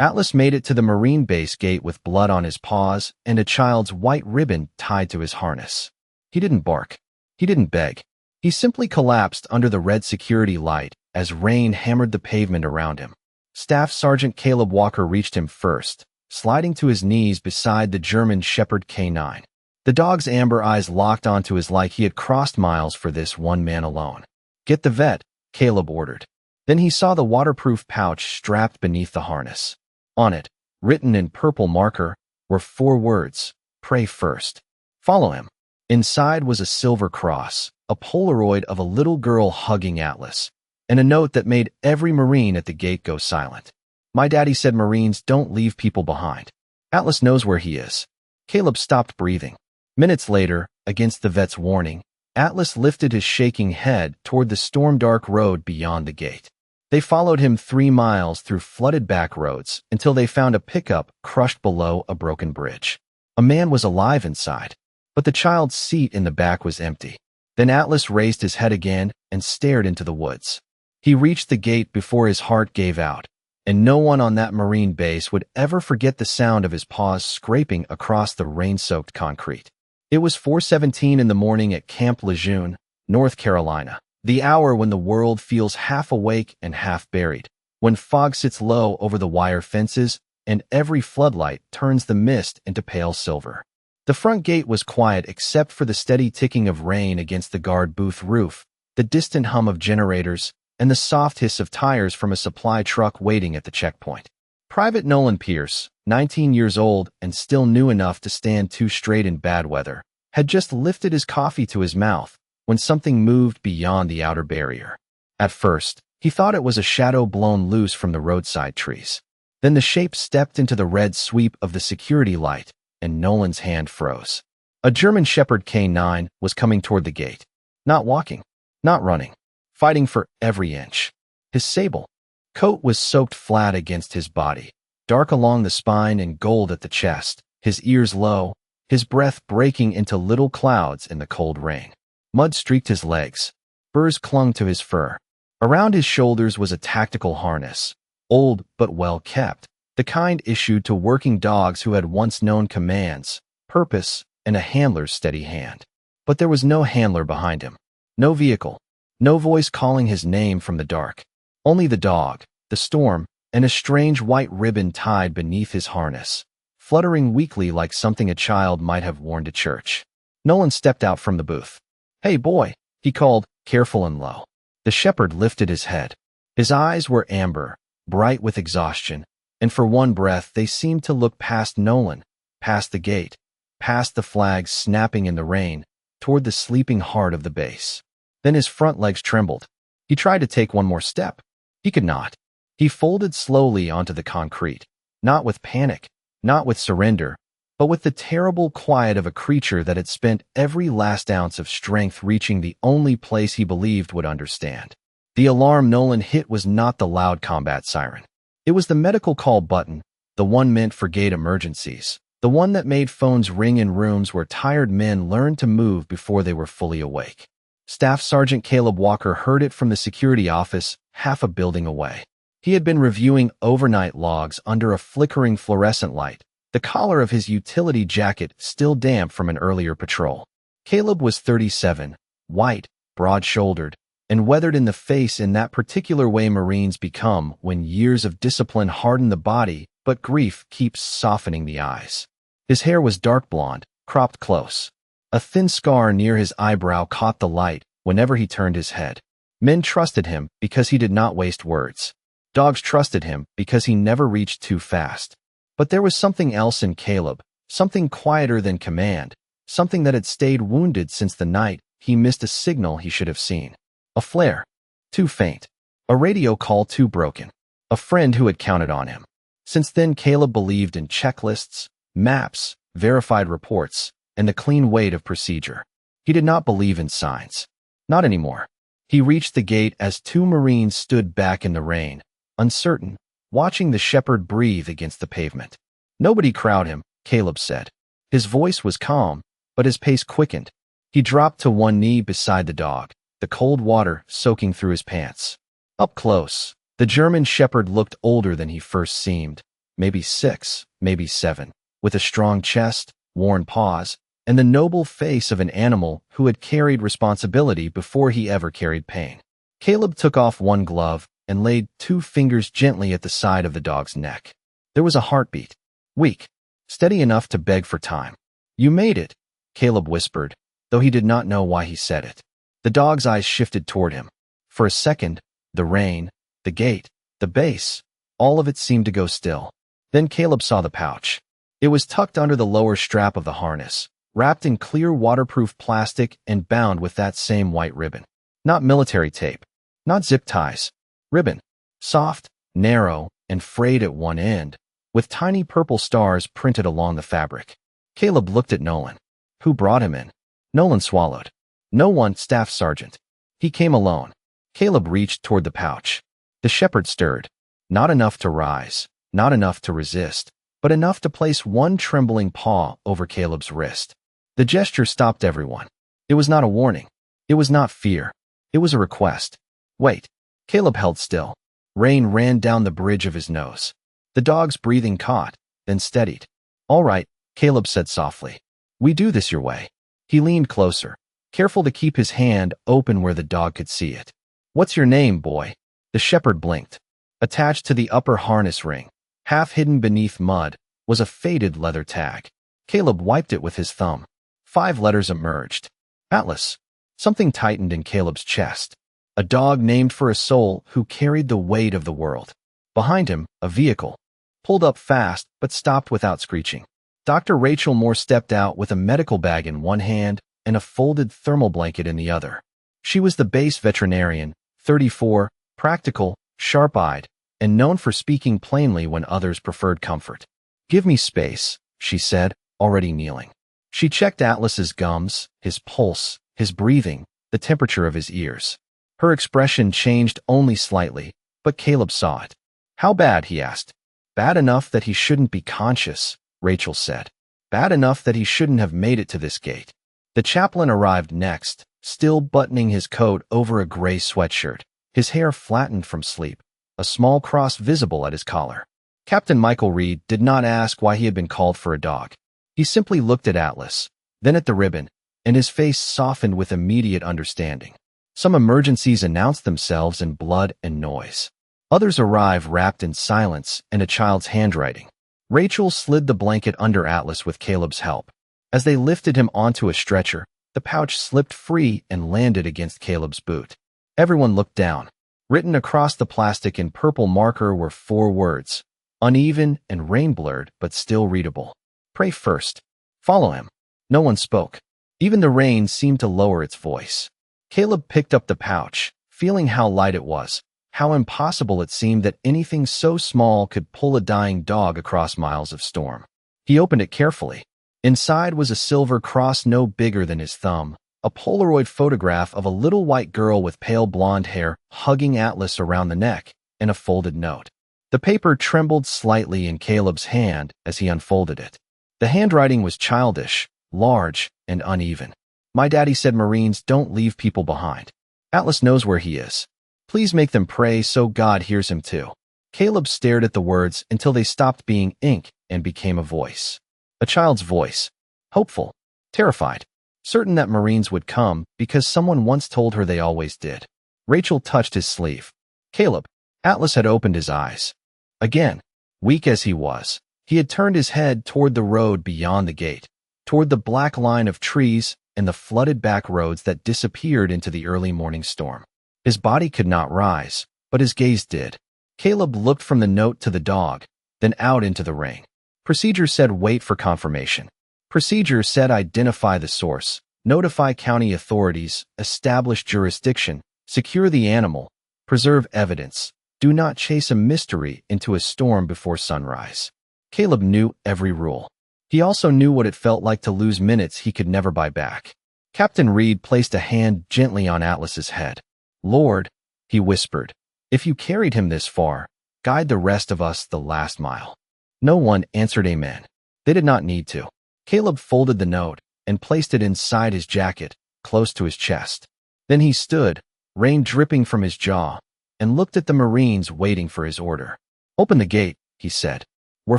Atlas made it to the Marine base gate with blood on his paws and a child's white ribbon tied to his harness. He didn't bark. He didn't beg. He simply collapsed under the red security light as rain hammered the pavement around him. Staff Sergeant Caleb Walker reached him first, sliding to his knees beside the German Shepherd K9. The dog's amber eyes locked onto his like he had crossed miles for this one man alone. "Get the vet," Caleb ordered. Then he saw the waterproof pouch strapped beneath the harness. On it, written in purple marker, were 4 words: "Pray first. Follow him." Inside was a silver cross, a Polaroid of a little girl hugging Atlas, and a note that made every Marine at the gate go silent. "My daddy said Marines don't leave people behind. Atlas knows where he is." Caleb stopped breathing. Minutes later, against the vet's warning, Atlas lifted his shaking head toward the storm-dark road beyond the gate. They followed him 3 miles through flooded back roads until they found a pickup crushed below a broken bridge. A man was alive inside, but the child's seat in the back was empty. Then Atlas raised his head again and stared into the woods. He reached the gate before his heart gave out, and no one on that Marine base would ever forget the sound of his paws scraping across the rain-soaked concrete. It was 4:17 in the morning at Camp Lejeune, North Carolina, the hour when the world feels half awake and half buried, when fog sits low over the wire fences and every floodlight turns the mist into pale silver. The front gate was quiet except for the steady ticking of rain against the guard booth roof, the distant hum of generators, and the soft hiss of tires from a supply truck waiting at the checkpoint. Private Nolan Pierce, 19 years old and still new enough to stand 2 straight in bad weather, had just lifted his coffee to his mouth when something moved beyond the outer barrier. At first, he thought it was a shadow blown loose from the roadside trees. Then the shape stepped into the red sweep of the security light, and Nolan's hand froze. A German Shepherd K9 was coming toward the gate. Not walking, not running, fighting for every inch. His sable coat was soaked flat against his body, dark along the spine and gold at the chest, his ears low, his breath breaking into little clouds in the cold rain. Mud streaked his legs. Burrs clung to his fur. Around his shoulders was a tactical harness, old but well kept, the kind issued to working dogs who had once known commands, purpose, and a handler's steady hand. But there was no handler behind him. No vehicle. No voice calling his name from the dark. Only the dog, the storm, and a strange white ribbon tied beneath his harness, fluttering weakly like something a child might have worn to church. Nolan stepped out from the booth. "Hey, boy," he called, careful and low. The shepherd lifted his head. His eyes were amber, bright with exhaustion, and for one breath they seemed to look past Nolan, past the gate, past the flags snapping in the rain, toward the sleeping heart of the base. Then his front legs trembled. He tried to take one more step. He could not. He folded slowly onto the concrete, not with panic, not with surrender, but with the terrible quiet of a creature that had spent every last ounce of strength reaching the only place he believed would understand. The alarm Nolan hit was not the loud combat siren. It was the medical call button, the one meant for gate emergencies, the one that made phones ring in rooms where tired men learned to move before they were fully awake. Staff Sergeant Caleb Walker heard it from the security office half a building away. He had been reviewing overnight logs under a flickering fluorescent light, the collar of his utility jacket still damp from an earlier patrol. Caleb was 37, white, broad-shouldered, and weathered in the face in that particular way Marines become when years of discipline harden the body, but grief keeps softening the eyes. His hair was dark blonde, cropped close. A thin scar near his eyebrow caught the light whenever he turned his head. Men trusted him because he did not waste words. Dogs trusted him because he never reached too fast. But there was something else in Caleb, something quieter than command, something that had stayed wounded since the night he missed a signal he should have seen. A flare, too faint. A radio call too broken. A friend who had counted on him. Since then, Caleb believed in checklists, maps, verified reports, and the clean weight of procedure. He did not believe in signs. Not anymore. He reached the gate as 2 Marines stood back in the rain, uncertain, watching the shepherd breathe against the pavement. "Nobody crowd him," Caleb said. His voice was calm, but his pace quickened. He dropped to one knee beside the dog, the cold water soaking through his pants. Up close, the German shepherd looked older than he first seemed, maybe 6, maybe 7, with a strong chest, worn paws, and the noble face of an animal who had carried responsibility before he ever carried pain. Caleb took off one glove and laid 2 fingers gently at the side of the dog's neck. There was a heartbeat, weak, steady enough to beg for time. "You made it," Caleb whispered, though he did not know why he said it. The dog's eyes shifted toward him. For a second, the rain, the gate, the base, all of it seemed to go still. Then Caleb saw the pouch. It was tucked under the lower strap of the harness, wrapped in clear waterproof plastic and bound with that same white ribbon. Not military tape, not zip ties. Ribbon, soft, narrow, and frayed at one end, with tiny purple stars printed along the fabric. Caleb looked at Nolan. "Who brought him in?" Nolan swallowed. "No one, Staff Sergeant. He came alone." Caleb reached toward the pouch. The shepherd stirred. Not enough to rise, not enough to resist, but enough to place one trembling paw over Caleb's wrist. The gesture stopped everyone. It was not a warning. It was not fear. It was a request. "Wait." Caleb held still. Rain ran down the bridge of his nose. The dog's breathing caught, then steadied. "All right," Caleb said softly. "We do this your way." He leaned closer, careful to keep his hand open where the dog could see it. "What's your name, boy?" The shepherd blinked. Attached to the upper harness ring, half hidden beneath mud, was a faded leather tag. Caleb wiped it with his thumb. 5 letters emerged. Atlas. Something tightened in Caleb's chest. A dog named for a soul who carried the weight of the world. Behind him, a vehicle. Pulled up fast, but stopped without screeching. Dr. Rachel Moore stepped out with a medical bag in one hand and a folded thermal blanket in the other. She was the base veterinarian, 34, practical, sharp-eyed, and known for speaking plainly when others preferred comfort. "Give me space," she said, already kneeling. She checked Atlas's gums, his pulse, his breathing, the temperature of his ears. Her expression changed only slightly, but Caleb saw it. "How bad?" he asked. "Bad enough that he shouldn't be conscious," Rachel said. "Bad enough that he shouldn't have made it to this gate." The chaplain arrived next, still buttoning his coat over a gray sweatshirt, his hair flattened from sleep, a small cross visible at his collar. Captain Michael Reed did not ask why he had been called for a dog. He simply looked at Atlas, then at the ribbon, and his face softened with immediate understanding. Some emergencies announced themselves in blood and noise. Others arrive wrapped in silence and a child's handwriting. Rachel slid the blanket under Atlas with Caleb's help. As they lifted him onto a stretcher, the pouch slipped free and landed against Caleb's boot. Everyone looked down. Written across the plastic in purple marker were 4 words, uneven and rain-blurred but still readable. "Pray first. Follow him." No one spoke. Even the rain seemed to lower its voice. Caleb picked up the pouch, feeling how light it was, how impossible it seemed that anything so small could pull a dying dog across miles of storm. He opened it carefully. Inside was a silver cross no bigger than his thumb, a Polaroid photograph of a little white girl with pale blonde hair hugging Atlas around the neck, and a folded note. The paper trembled slightly in Caleb's hand as he unfolded it. The handwriting was childish, large, and uneven. "My daddy said Marines don't leave people behind. Atlas knows where he is. Please make them pray so God hears him too." Caleb stared at the words until they stopped being ink and became a voice. A child's voice. Hopeful. Terrified. Certain that Marines would come because someone once told her they always did. Rachel touched his sleeve. "Caleb." Atlas had opened his eyes. Again, weak as he was, he had turned his head toward the road beyond the gate, toward the black line of trees and the flooded back roads that disappeared into the early morning storm. His body could not rise, but his gaze did. Caleb looked from the note to the dog, then out into the rain. Procedure said wait for confirmation. Procedure said identify the source, notify county authorities, establish jurisdiction, secure the animal, preserve evidence, do not chase a mystery into a storm before sunrise. Caleb knew every rule. He also knew what it felt like to lose minutes he could never buy back. Captain Reed placed a hand gently on Atlas's head. "Lord," he whispered, "if you carried him this far, guide the rest of us the last mile." No one answered amen. They did not need to. Caleb folded the note and placed it inside his jacket, close to his chest. Then he stood, rain dripping from his jaw, and looked at the Marines waiting for his order. "Open the gate," he said. We're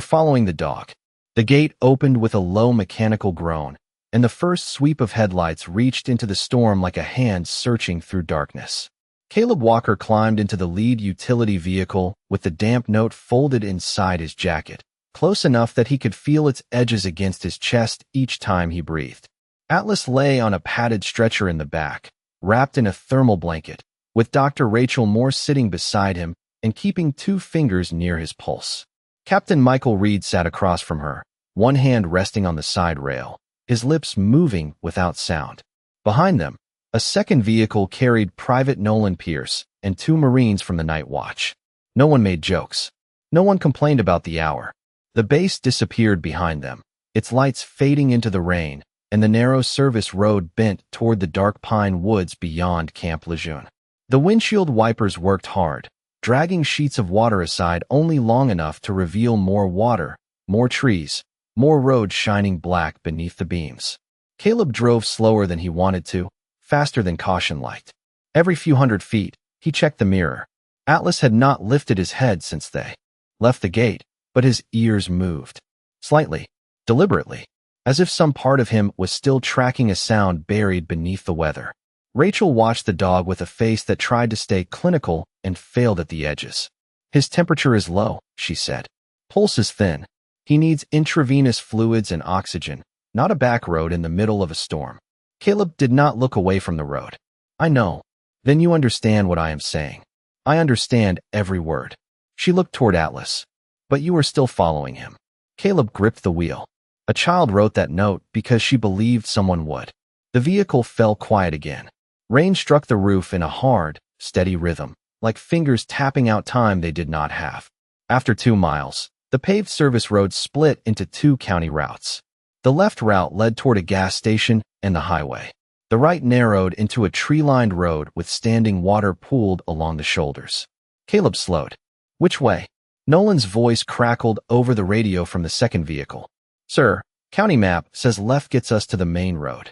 following the dog. The gate opened with a low mechanical groan, and the first sweep of headlights reached into the storm like a hand searching through darkness. Caleb Walker climbed into the lead utility vehicle with the damp note folded inside his jacket, close enough that he could feel its edges against his chest each time he breathed. Atlas lay on a padded stretcher in the back, wrapped in a thermal blanket, with Dr. Rachel Moore sitting beside him and keeping 2 fingers near his pulse. Captain Michael Reed sat across from her, one hand resting on the side rail, his lips moving without sound. Behind them, a second vehicle carried Private Nolan Pierce and 2 Marines from the night watch. No one made jokes. No one complained about the hour. The base disappeared behind them, its lights fading into the rain, and the narrow service road bent toward the dark pine woods beyond Camp Lejeune. The windshield wipers worked hard, dragging sheets of water aside only long enough to reveal more water, more trees, more road shining black beneath the beams. Caleb drove slower than he wanted to, faster than caution light. Every few hundred feet, he checked the mirror. Atlas had not lifted his head since they left the gate, but his ears moved. Slightly, deliberately, as if some part of him was still tracking a sound buried beneath the weather. Rachel watched the dog with a face that tried to stay clinical and failed at the edges. His temperature is low, she said. Pulse is thin. He needs intravenous fluids and oxygen, not a back road in the middle of a storm. Caleb did not look away from the road. I know. Then you understand what I am saying. I understand every word. She looked toward Atlas. But you are still following him. Caleb gripped the wheel. A child wrote that note because she believed someone would. The vehicle fell quiet again. Rain struck the roof in a hard, steady rhythm, like fingers tapping out time they did not have. After 2 miles, the paved service road split into 2 county routes. The left route led toward a gas station and the highway. The right narrowed into a tree-lined road with standing water pooled along the shoulders. Caleb slowed. Which way? Nolan's voice crackled over the radio from the second vehicle. Sir, county map says left gets us to the main road.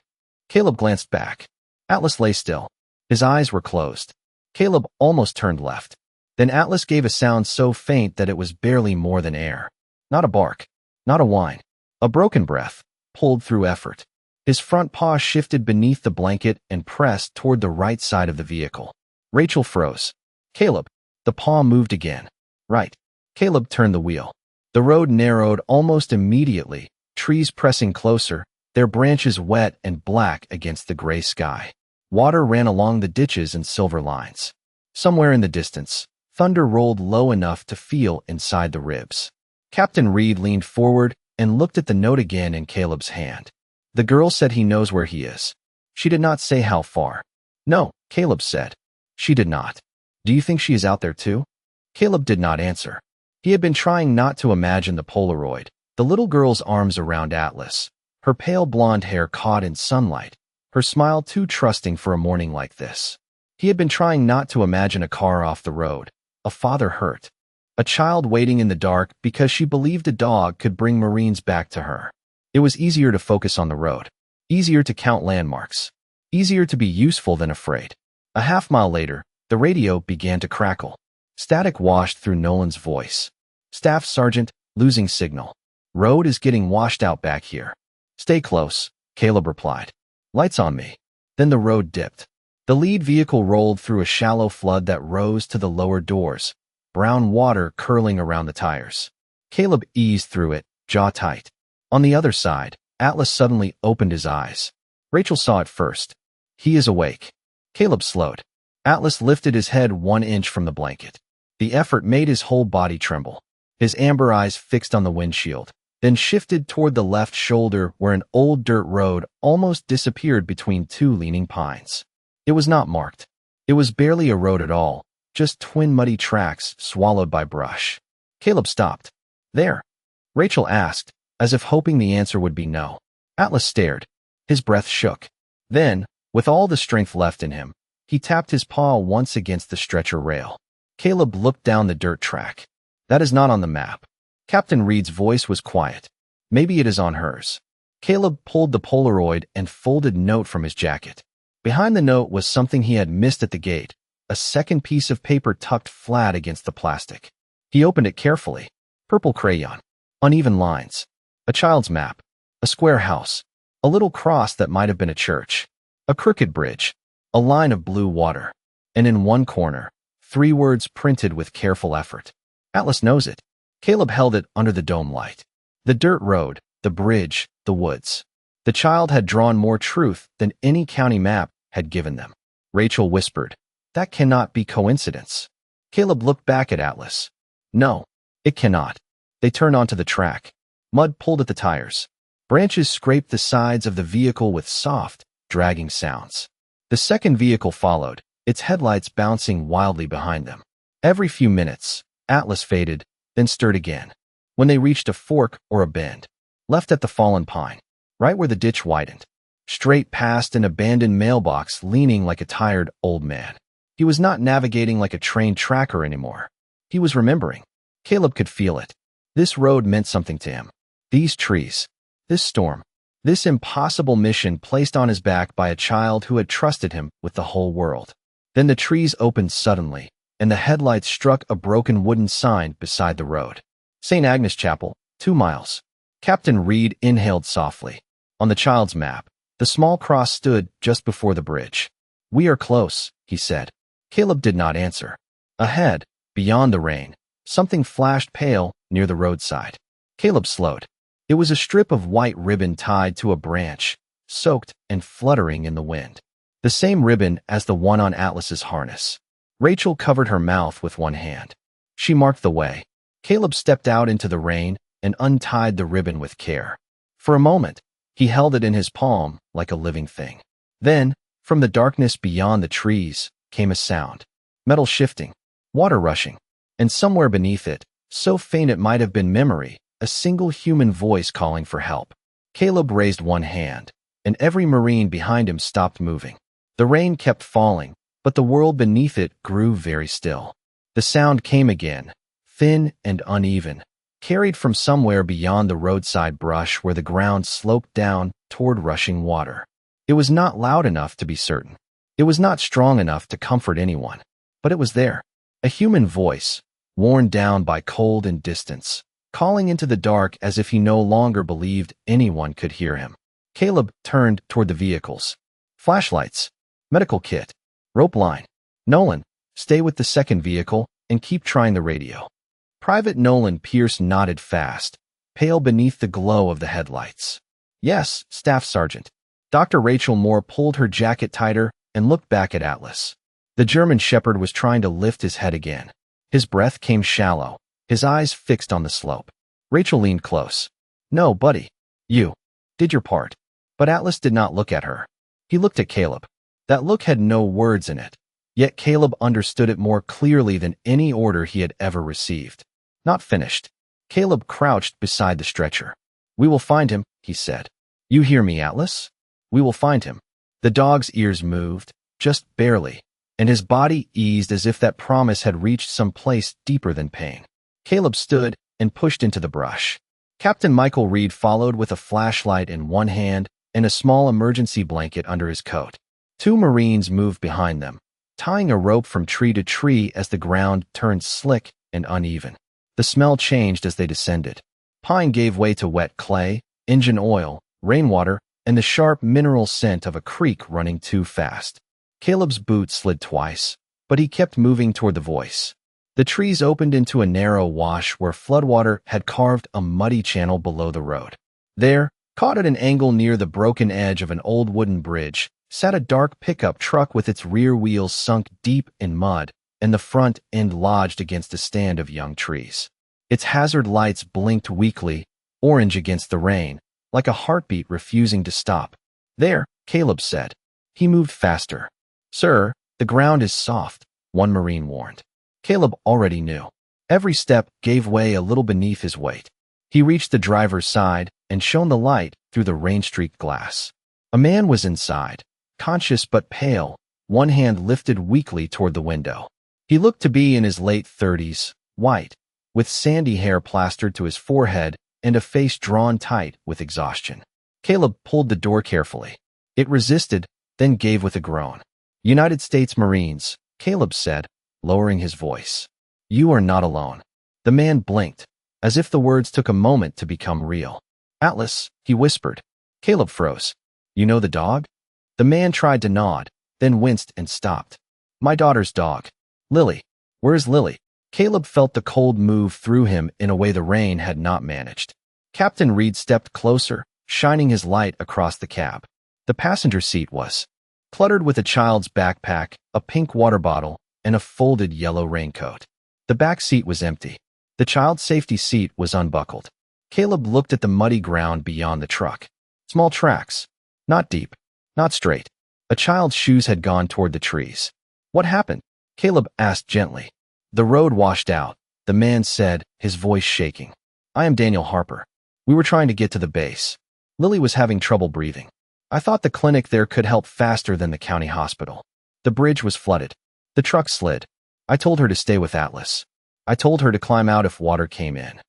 Caleb glanced back. Atlas lay still. His eyes were closed. Caleb almost turned left. Then Atlas gave a sound so faint that it was barely more than air. Not a bark. Not a whine. A broken breath, pulled through effort. His front paw shifted beneath the blanket and pressed toward the right side of the vehicle. Rachel froze. Caleb. The paw moved again. Right. Caleb turned the wheel. The road narrowed almost immediately, trees pressing closer, their branches wet and black against the gray sky. Water ran along the ditches in silver lines. Somewhere in the distance, thunder rolled low enough to feel inside the ribs. Captain Reed leaned forward and looked at the note again in Caleb's hand. The girl said he knows where he is. She did not say how far. No, Caleb said. She did not. Do you think she is out there too? Caleb did not answer. He had been trying not to imagine the Polaroid, the little girl's arms around Atlas, her pale blonde hair caught in sunlight, her smile too trusting for a morning like this. He had been trying not to imagine a car off the road, a father hurt, a child waiting in the dark because she believed a dog could bring Marines back to her. It was easier to focus on the road, easier to count landmarks, easier to be useful than afraid. A half-mile later, the radio began to crackle. Static washed through Nolan's voice. Staff Sergeant, losing signal. Road is getting washed out back here. Stay close, Caleb replied. Lights on me. Then the road dipped. The lead vehicle rolled through a shallow flood that rose to the lower doors, brown water curling around the tires. Caleb eased through it, jaw tight. On the other side, Atlas suddenly opened his eyes. Rachel saw it first. He is awake. Caleb slowed. Atlas lifted his head 1 inch from the blanket. The effort made his whole body tremble. His amber eyes fixed on the windshield, then shifted toward the left shoulder where an old dirt road almost disappeared between 2 leaning pines. It was not marked. It was barely a road at all, just twin muddy tracks swallowed by brush. Caleb stopped. There? Rachel asked, as if hoping the answer would be no. Atlas stared. His breath shook. Then, with all the strength left in him, he tapped his paw once against the stretcher rail. Caleb looked down the dirt track. That is not on the map. Captain Reed's voice was quiet. Maybe it is on hers. Caleb pulled the Polaroid and folded note from his jacket. Behind the note was something he had missed at the gate, a second piece of paper tucked flat against the plastic. He opened it carefully. Purple crayon. Uneven lines. A child's map. A square house. A little cross that might have been a church. A crooked bridge. A line of blue water. And in one corner, 3 words printed with careful effort. Atlas knows it. Caleb held it under the dome light. The dirt road, the bridge, the woods. The child had drawn more truth than any county map had given them. Rachel whispered, "That cannot be coincidence." Caleb looked back at Atlas. "No, it cannot." They turned onto the track. Mud pulled at the tires. Branches scraped the sides of the vehicle with soft, dragging sounds. The second vehicle followed, its headlights bouncing wildly behind them. Every few minutes, Atlas faded, then stirred again. When they reached a fork or a bend, left at the fallen pine, right where the ditch widened, straight past an abandoned mailbox leaning like a tired old man. He was not navigating like a trained tracker anymore. He was remembering. Caleb could feel it. This road meant something to him. These trees, this storm, this impossible mission placed on his back by a child who had trusted him with the whole world. Then the trees opened suddenly, and the headlights struck a broken wooden sign beside the road. St. Agnes Chapel, 2 miles. Captain Reed inhaled softly. On the child's map, the small cross stood just before the bridge. "We are close," he said. Caleb did not answer. Ahead, beyond the rain, something flashed pale near the roadside. Caleb slowed. It was a strip of white ribbon tied to a branch, soaked and fluttering in the wind. The same ribbon as the one on Atlas's harness. Rachel covered her mouth with one hand. She marked the way. Caleb stepped out into the rain and untied the ribbon with care. For a moment, he held it in his palm like a living thing. Then, from the darkness beyond the trees, came a sound. Metal shifting, water rushing, and somewhere beneath it, so faint it might have been memory, a single human voice calling for help. Caleb raised one hand, and every Marine behind him stopped moving. The rain kept falling, but the world beneath it grew very still. The sound came again, thin and uneven, carried from somewhere beyond the roadside brush where the ground sloped down toward rushing water. It was not loud enough to be certain. It was not strong enough to comfort anyone, but it was there, a human voice, worn down by cold and distance, calling into the dark as if he no longer believed anyone could hear him. Caleb turned toward the vehicles. Flashlights, medical kit, rope line. "Nolan, stay with the second vehicle and keep trying the radio." Private Nolan Pierce nodded fast, pale beneath the glow of the headlights. "Yes, Staff Sergeant." Dr. Rachel Moore pulled her jacket tighter and looked back at Atlas. The German shepherd was trying to lift his head again. His breath came shallow, his eyes fixed on the slope. Rachel leaned close. "No, buddy. You did your part." But Atlas did not look at her. He looked at Caleb. That look had no words in it, yet Caleb understood it more clearly than any order he had ever received. Not finished. Caleb crouched beside the stretcher. "We will find him," he said. "You hear me, Atlas? We will find him." The dog's ears moved, just barely, and his body eased as if that promise had reached some place deeper than pain. Caleb stood and pushed into the brush. Captain Michael Reed followed with a flashlight in one hand and a small emergency blanket under his coat. 2 Marines moved behind them, tying a rope from tree to tree as the ground turned slick and uneven. The smell changed as they descended. Pine gave way to wet clay, engine oil, rainwater, and the sharp mineral scent of a creek running too fast. Caleb's boot slid twice, but he kept moving toward the voice. The trees opened into a narrow wash where floodwater had carved a muddy channel below the road. There, caught at an angle near the broken edge of an old wooden bridge, sat a dark pickup truck with its rear wheels sunk deep in mud and the front end lodged against a stand of young trees. Its hazard lights blinked weakly, orange against the rain, like a heartbeat refusing to stop. "There," Caleb said. He moved faster. "Sir, the ground is soft," one Marine warned. Caleb already knew. Every step gave way a little beneath his weight. He reached the driver's side and shone the light through the rain-streaked glass. A man was inside, conscious but pale, one hand lifted weakly toward the window. He looked to be in his late 30s, white, with sandy hair plastered to his forehead and a face drawn tight with exhaustion. Caleb pulled the door carefully. It resisted, then gave with a groan. "United States Marines," Caleb said, lowering his voice. "You are not alone." The man blinked. as if the words took a moment to become real. Atlas, he whispered. Caleb froze. You know the dog? The man tried to nod, then winced and stopped. My daughter's dog. Lily. Where's Lily? Caleb felt the cold move through him in a way the rain had not managed. Captain Reed stepped closer, shining his light across the cab. The passenger seat was cluttered with a child's backpack, a pink water bottle, and a folded yellow raincoat. The back seat was empty. The child's safety seat was unbuckled. Caleb looked at the muddy ground beyond the truck. Small tracks. Not deep. Not straight. A child's shoes had gone toward the trees. What happened? Caleb asked gently. The road washed out, the man said, his voice shaking. I am Daniel Harper. We were trying to get to the base. Lily was having trouble breathing. I thought the clinic there could help faster than the county hospital. The bridge was flooded. The truck slid. I told her to stay with Atlas. I told her to climb out if water came in.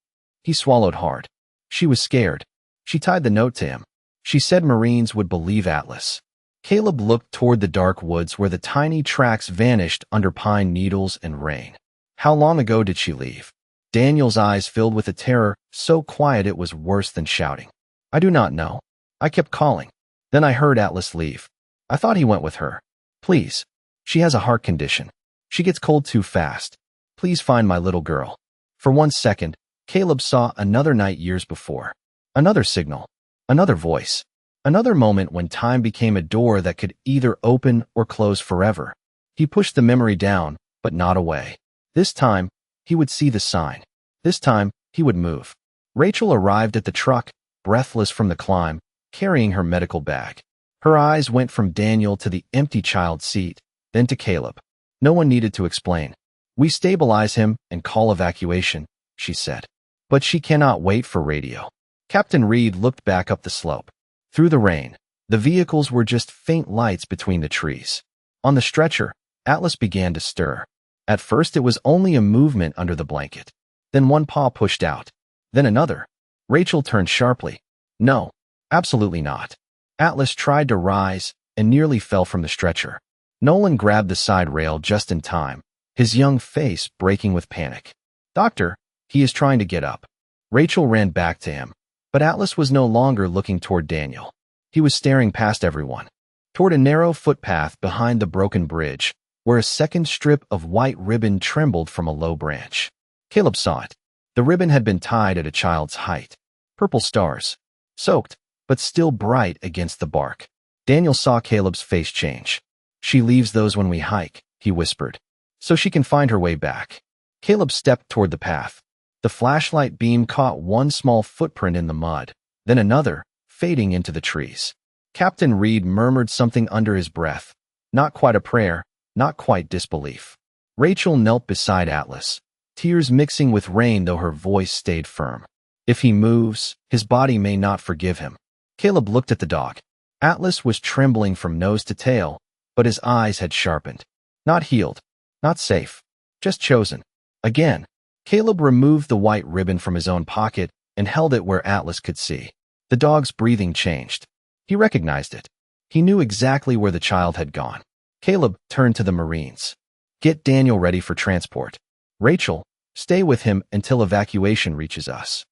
He swallowed hard. She was scared. She tied the note to him. She said Marines would believe Atlas. Caleb looked toward the dark woods where the tiny tracks vanished under pine needles and rain. How long ago did she leave? Daniel's eyes filled with a terror so quiet it was worse than shouting. I do not know. I kept calling. Then I heard Atlas leave. I thought he went with her. Please. She has a heart condition. She gets cold too fast. Please find my little girl. For 1 second, Caleb saw another night years before. Another signal. Another voice. Another moment when time became a door that could either open or close forever. He pushed the memory down, but not away. This time, he would see the sign. This time, he would move. Rachel arrived at the truck, breathless from the climb, carrying her medical bag. Her eyes went from Daniel to the empty child's seat, then to Caleb. No one needed to explain. We stabilize him and call evacuation, she said. But she cannot wait for radio. Captain Reed looked back up the slope. Through the rain, the vehicles were just faint lights between the trees. On the stretcher, Atlas began to stir. At first it was only a movement under the blanket. Then one paw pushed out. Then another. Rachel turned sharply. No, absolutely not. Atlas tried to rise and nearly fell from the stretcher. Nolan grabbed the side rail just in time, his young face breaking with panic. Doctor, he is trying to get up. Rachel ran back to him, but Atlas was no longer looking toward Daniel. He was staring past everyone, toward a narrow footpath behind the broken bridge, where a second strip of white ribbon trembled from a low branch. Caleb saw it. The ribbon had been tied at a child's height. Purple stars, soaked, but still bright against the bark. Daniel saw Caleb's face change. She leaves those when we hike, he whispered, so she can find her way back. Caleb stepped toward the path. The flashlight beam caught one small footprint in the mud, then another, fading into the trees. Captain Reed murmured something under his breath. Not quite a prayer, not quite disbelief. Rachel knelt beside Atlas, tears mixing with rain though her voice stayed firm. If he moves, his body may not forgive him. Caleb looked at the dog. Atlas was trembling from nose to tail, but his eyes had sharpened. Not healed, not safe, just chosen. Again, Caleb removed the white ribbon from his own pocket and held it where Atlas could see. The dog's breathing changed. He recognized it. He knew exactly where the child had gone. Caleb turned to the Marines. Get Daniel ready for transport. Rachel, stay with him until evacuation reaches us.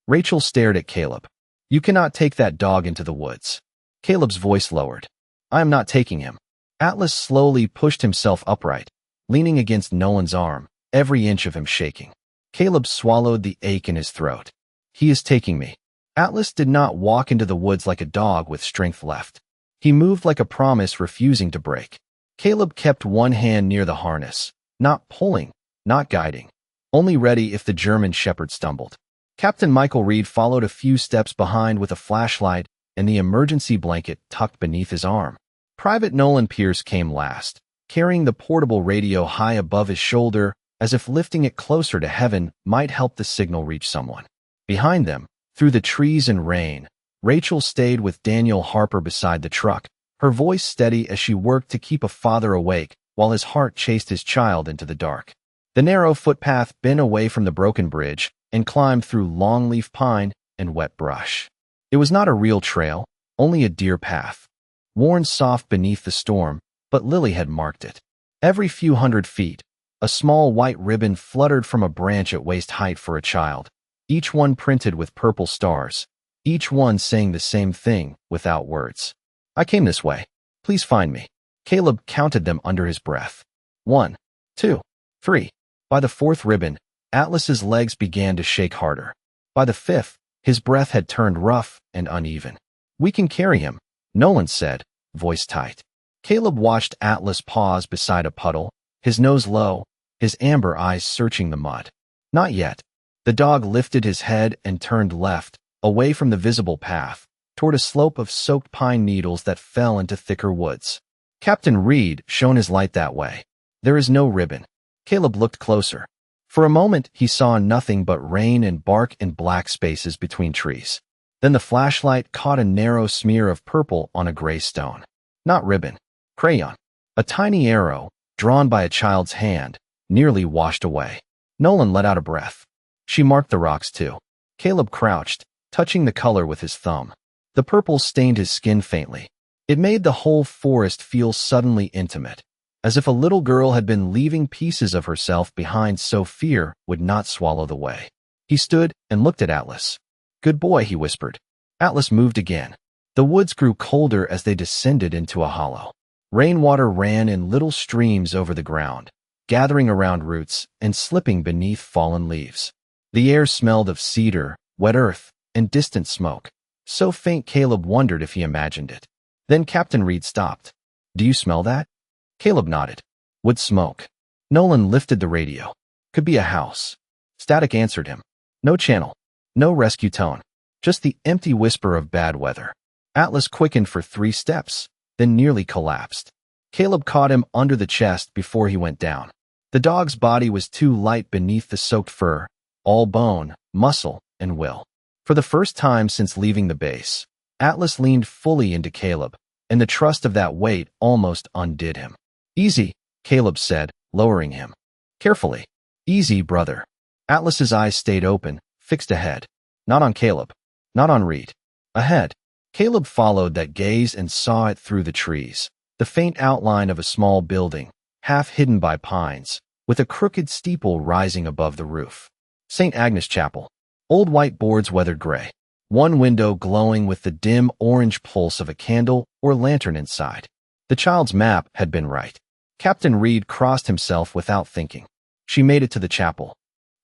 Rachel stared at Caleb. You cannot take that dog into the woods. Caleb's voice lowered. I am not taking him. Atlas slowly pushed himself upright, leaning against Nolan's arm, every inch of him shaking. Caleb swallowed the ache in his throat. He is taking me. Atlas did not walk into the woods like a dog with strength left. He moved like a promise refusing to break. Caleb kept one hand near the harness, not pulling, not guiding, only ready if the German shepherd stumbled. Captain Michael Reed followed a few steps behind with a flashlight and the emergency blanket tucked beneath his arm. Private Nolan Pierce came last, carrying the portable radio high above his shoulder as if lifting it closer to heaven might help the signal reach someone. Behind them, through the trees and rain, Rachel stayed with Daniel Harper beside the truck, her voice steady as she worked to keep a father awake while his heart chased his child into the dark. The narrow footpath bent away from the broken bridge and climbed through longleaf pine and wet brush. It was not a real trail, only a deer path, worn soft beneath the storm, but Lily had marked it. Every few hundred feet, a small white ribbon fluttered from a branch at waist height for a child, each one printed with purple stars, each one saying the same thing without words. I came this way. Please find me. Caleb counted them under his breath. 1, 2, 3. By the fourth ribbon, Atlas's legs began to shake harder. By the fifth, his breath had turned rough and uneven. We can carry him, Nolan said, voice tight. Caleb watched Atlas pause beside a puddle, his nose low, his amber eyes searching the mud. Not yet. The dog lifted his head and turned left, away from the visible path, toward a slope of soaked pine needles that fell into thicker woods. Captain Reed shone his light that way. There is no ribbon. Caleb looked closer. For a moment, he saw nothing but rain and bark in black spaces between trees. Then the flashlight caught a narrow smear of purple on a gray stone. Not ribbon. Crayon. A tiny arrow, drawn by a child's hand, nearly washed away. Nolan let out a breath. She marked the rocks too. Caleb crouched, touching the color with his thumb. The purple stained his skin faintly. It made the whole forest feel suddenly intimate, as if a little girl had been leaving pieces of herself behind so fear would not swallow the way. He stood and looked at Atlas. Good boy, he whispered. Atlas moved again. The woods grew colder as they descended into a hollow. Rainwater ran in little streams over the ground, gathering around roots and slipping beneath fallen leaves. The air smelled of cedar, wet earth, and distant smoke, so faint Caleb wondered if he imagined it. Then Captain Reed stopped. Do you smell that? Caleb nodded. Wood smoke. Nolan lifted the radio. Could be a house. Static answered him. No channel. No rescue tone. Just the empty whisper of bad weather. Atlas quickened for 3 steps, then nearly collapsed. Caleb caught him under the chest before he went down. The dog's body was too light beneath the soaked fur, all bone, muscle, and will. For the first time since leaving the base, Atlas leaned fully into Caleb, and the trust of that weight almost undid him. Easy, Caleb said, lowering him. Carefully. Easy, brother. Atlas's eyes stayed open, fixed ahead. Not on Caleb. Not on Reed. Ahead. Caleb followed that gaze and saw it through the trees. The faint outline of a small building, half hidden by pines, with a crooked steeple rising above the roof. St. Agnes Chapel. Old white boards weathered gray. One window glowing with the dim orange pulse of a candle or lantern inside. The child's map had been right. Captain Reed crossed himself without thinking. She made it to the chapel.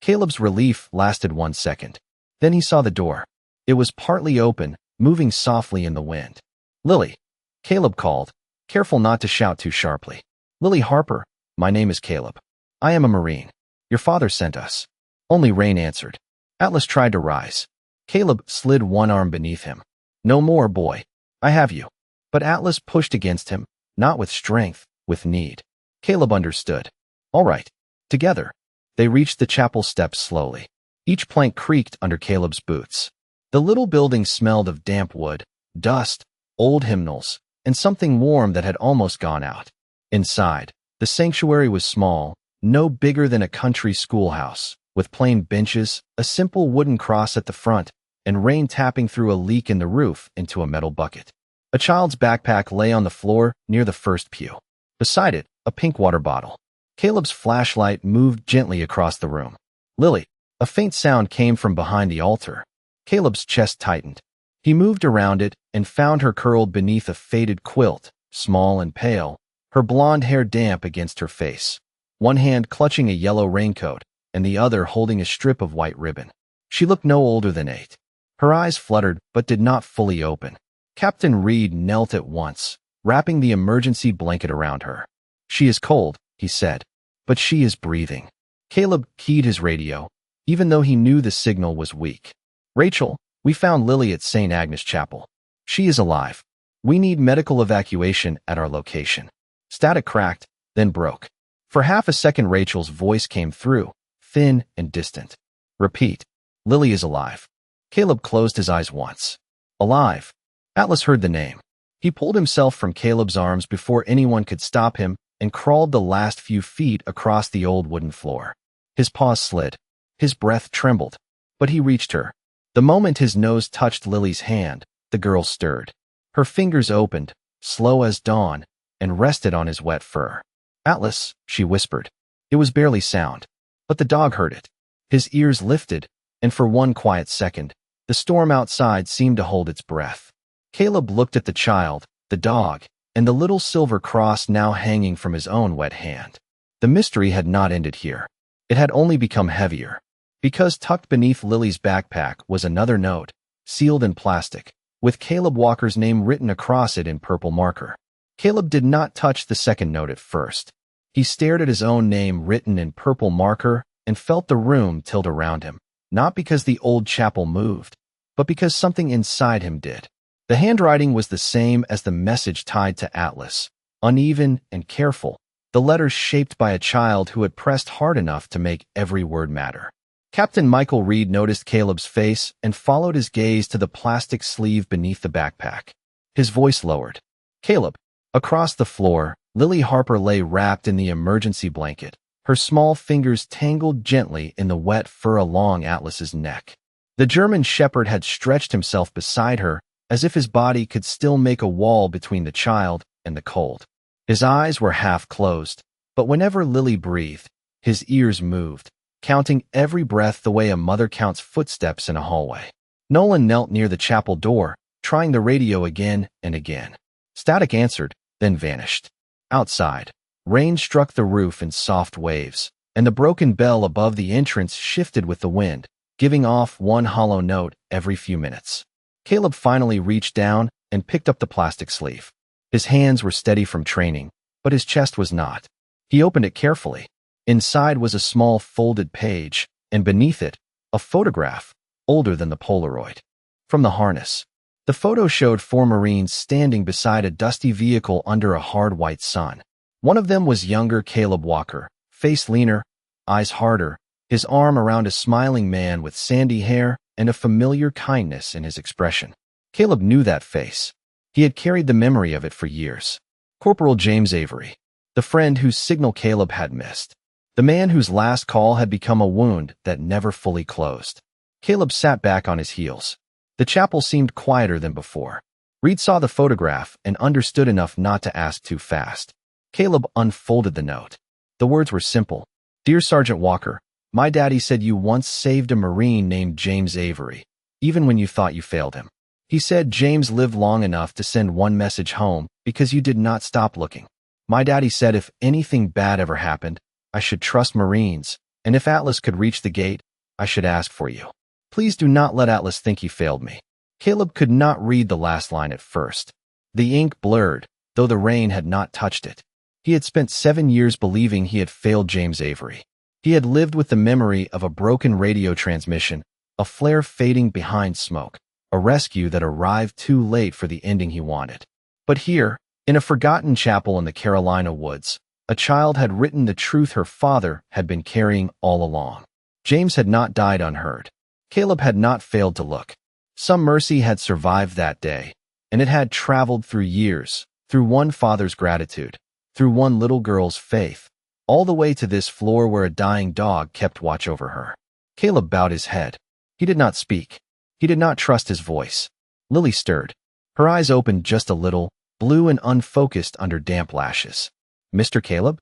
Caleb's relief lasted 1 second. Then he saw the door. It was partly open, moving softly in the wind. Lily. Caleb called, careful not to shout too sharply. Lily Harper, my name is Caleb. I am a Marine. Your father sent us. Only Rain answered. Atlas tried to rise. Caleb slid one arm beneath him. No more, boy. I have you. But Atlas pushed against him, not with strength, with need. Caleb understood. All right. Together. They reached the chapel steps slowly. Each plank creaked under Caleb's boots. The little building smelled of damp wood, dust, old hymnals, and something warm that had almost gone out. Inside, the sanctuary was small, no bigger than a country schoolhouse, with plain benches, a simple wooden cross at the front, and rain tapping through a leak in the roof into a metal bucket. A child's backpack lay on the floor near the first pew. Beside it, a pink water bottle. Caleb's flashlight moved gently across the room. Lily. A faint sound came from behind the altar. Caleb's chest tightened. He moved around it and found her curled beneath a faded quilt, small and pale, her blonde hair damp against her face, one hand clutching a yellow raincoat and the other holding a strip of white ribbon. She looked no older than 8. Her eyes fluttered but did not fully open. Captain Reed knelt at once, wrapping the emergency blanket around her. She is cold, he said, but she is breathing. Caleb keyed his radio, even though he knew the signal was weak. Rachel, we found Lily at St. Agnes Chapel. She is alive. We need medical evacuation at our location. Static cracked, then broke. For half a second Rachel's voice came through, thin and distant. Repeat. Lily is alive. Caleb closed his eyes once. Alive. Atlas heard the name. He pulled himself from Caleb's arms before anyone could stop him and crawled the last few feet across the old wooden floor. His paws slid. His breath trembled. But he reached her. The moment his nose touched Lily's hand, the girl stirred. Her fingers opened, slow as dawn, and rested on his wet fur. Atlas, she whispered. It was barely sound, but the dog heard it. His ears lifted, and for one quiet second, the storm outside seemed to hold its breath. Caleb looked at the child, the dog, and the little silver cross now hanging from his own wet hand. The mystery had not ended here. It had only become heavier. Because tucked beneath Lily's backpack was another note, sealed in plastic, with Caleb Walker's name written across it in purple marker. Caleb did not touch the second note at first. He stared at his own name written in purple marker and felt the room tilt around him, not because the old chapel moved, but because something inside him did. The handwriting was the same as the message tied to Atlas, uneven and careful, the letters shaped by a child who had pressed hard enough to make every word matter. Captain Michael Reed noticed Caleb's face and followed his gaze to the plastic sleeve beneath the backpack. His voice lowered. Caleb. Across the floor, Lily Harper lay wrapped in the emergency blanket, her small fingers tangled gently in the wet fur along Atlas's neck. The German shepherd had stretched himself beside her, as if his body could still make a wall between the child and the cold. His eyes were half closed, but whenever Lily breathed, his ears moved, counting every breath the way a mother counts footsteps in a hallway. Nolan knelt near the chapel door, trying the radio again and again. Static answered, then vanished. Outside, rain struck the roof in soft waves, and the broken bell above the entrance shifted with the wind, giving off one hollow note every few minutes. Caleb finally reached down and picked up the plastic sleeve. His hands were steady from training, but his chest was not. He opened it carefully. Inside was a small folded page, and beneath it, a photograph, older than the Polaroid. From the harness. The photo showed 4 Marines standing beside a dusty vehicle under a hard white sun. One of them was younger Caleb Walker, face leaner, eyes harder, his arm around a smiling man with sandy hair and a familiar kindness in his expression. Caleb knew that face. He had carried the memory of it for years. Corporal James Avery, the friend whose signal Caleb had missed. The man whose last call had become a wound that never fully closed. Caleb sat back on his heels. The chapel seemed quieter than before. Reed saw the photograph and understood enough not to ask too fast. Caleb unfolded the note. The words were simple. Dear Sergeant Walker, my daddy said you once saved a Marine named James Avery, even when you thought you failed him. He said James lived long enough to send one message home because you did not stop looking. My daddy said if anything bad ever happened, I should trust Marines, and if Atlas could reach the gate, I should ask for you. Please do not let Atlas think he failed me. Caleb could not read the last line at first. The ink blurred, though the rain had not touched it. He had spent 7 years believing he had failed James Avery. He had lived with the memory of a broken radio transmission, a flare fading behind smoke, a rescue that arrived too late for the ending he wanted. But here, in a forgotten chapel in the Carolina woods, a child had written the truth her father had been carrying all along. James had not died unheard. Caleb had not failed to look. Some mercy had survived that day, and it had traveled through years, through one father's gratitude, through one little girl's faith, all the way to this floor where a dying dog kept watch over her. Caleb bowed his head. He did not speak. He did not trust his voice. Lily stirred. Her eyes opened just a little, blue and unfocused under damp lashes. Mr. Caleb?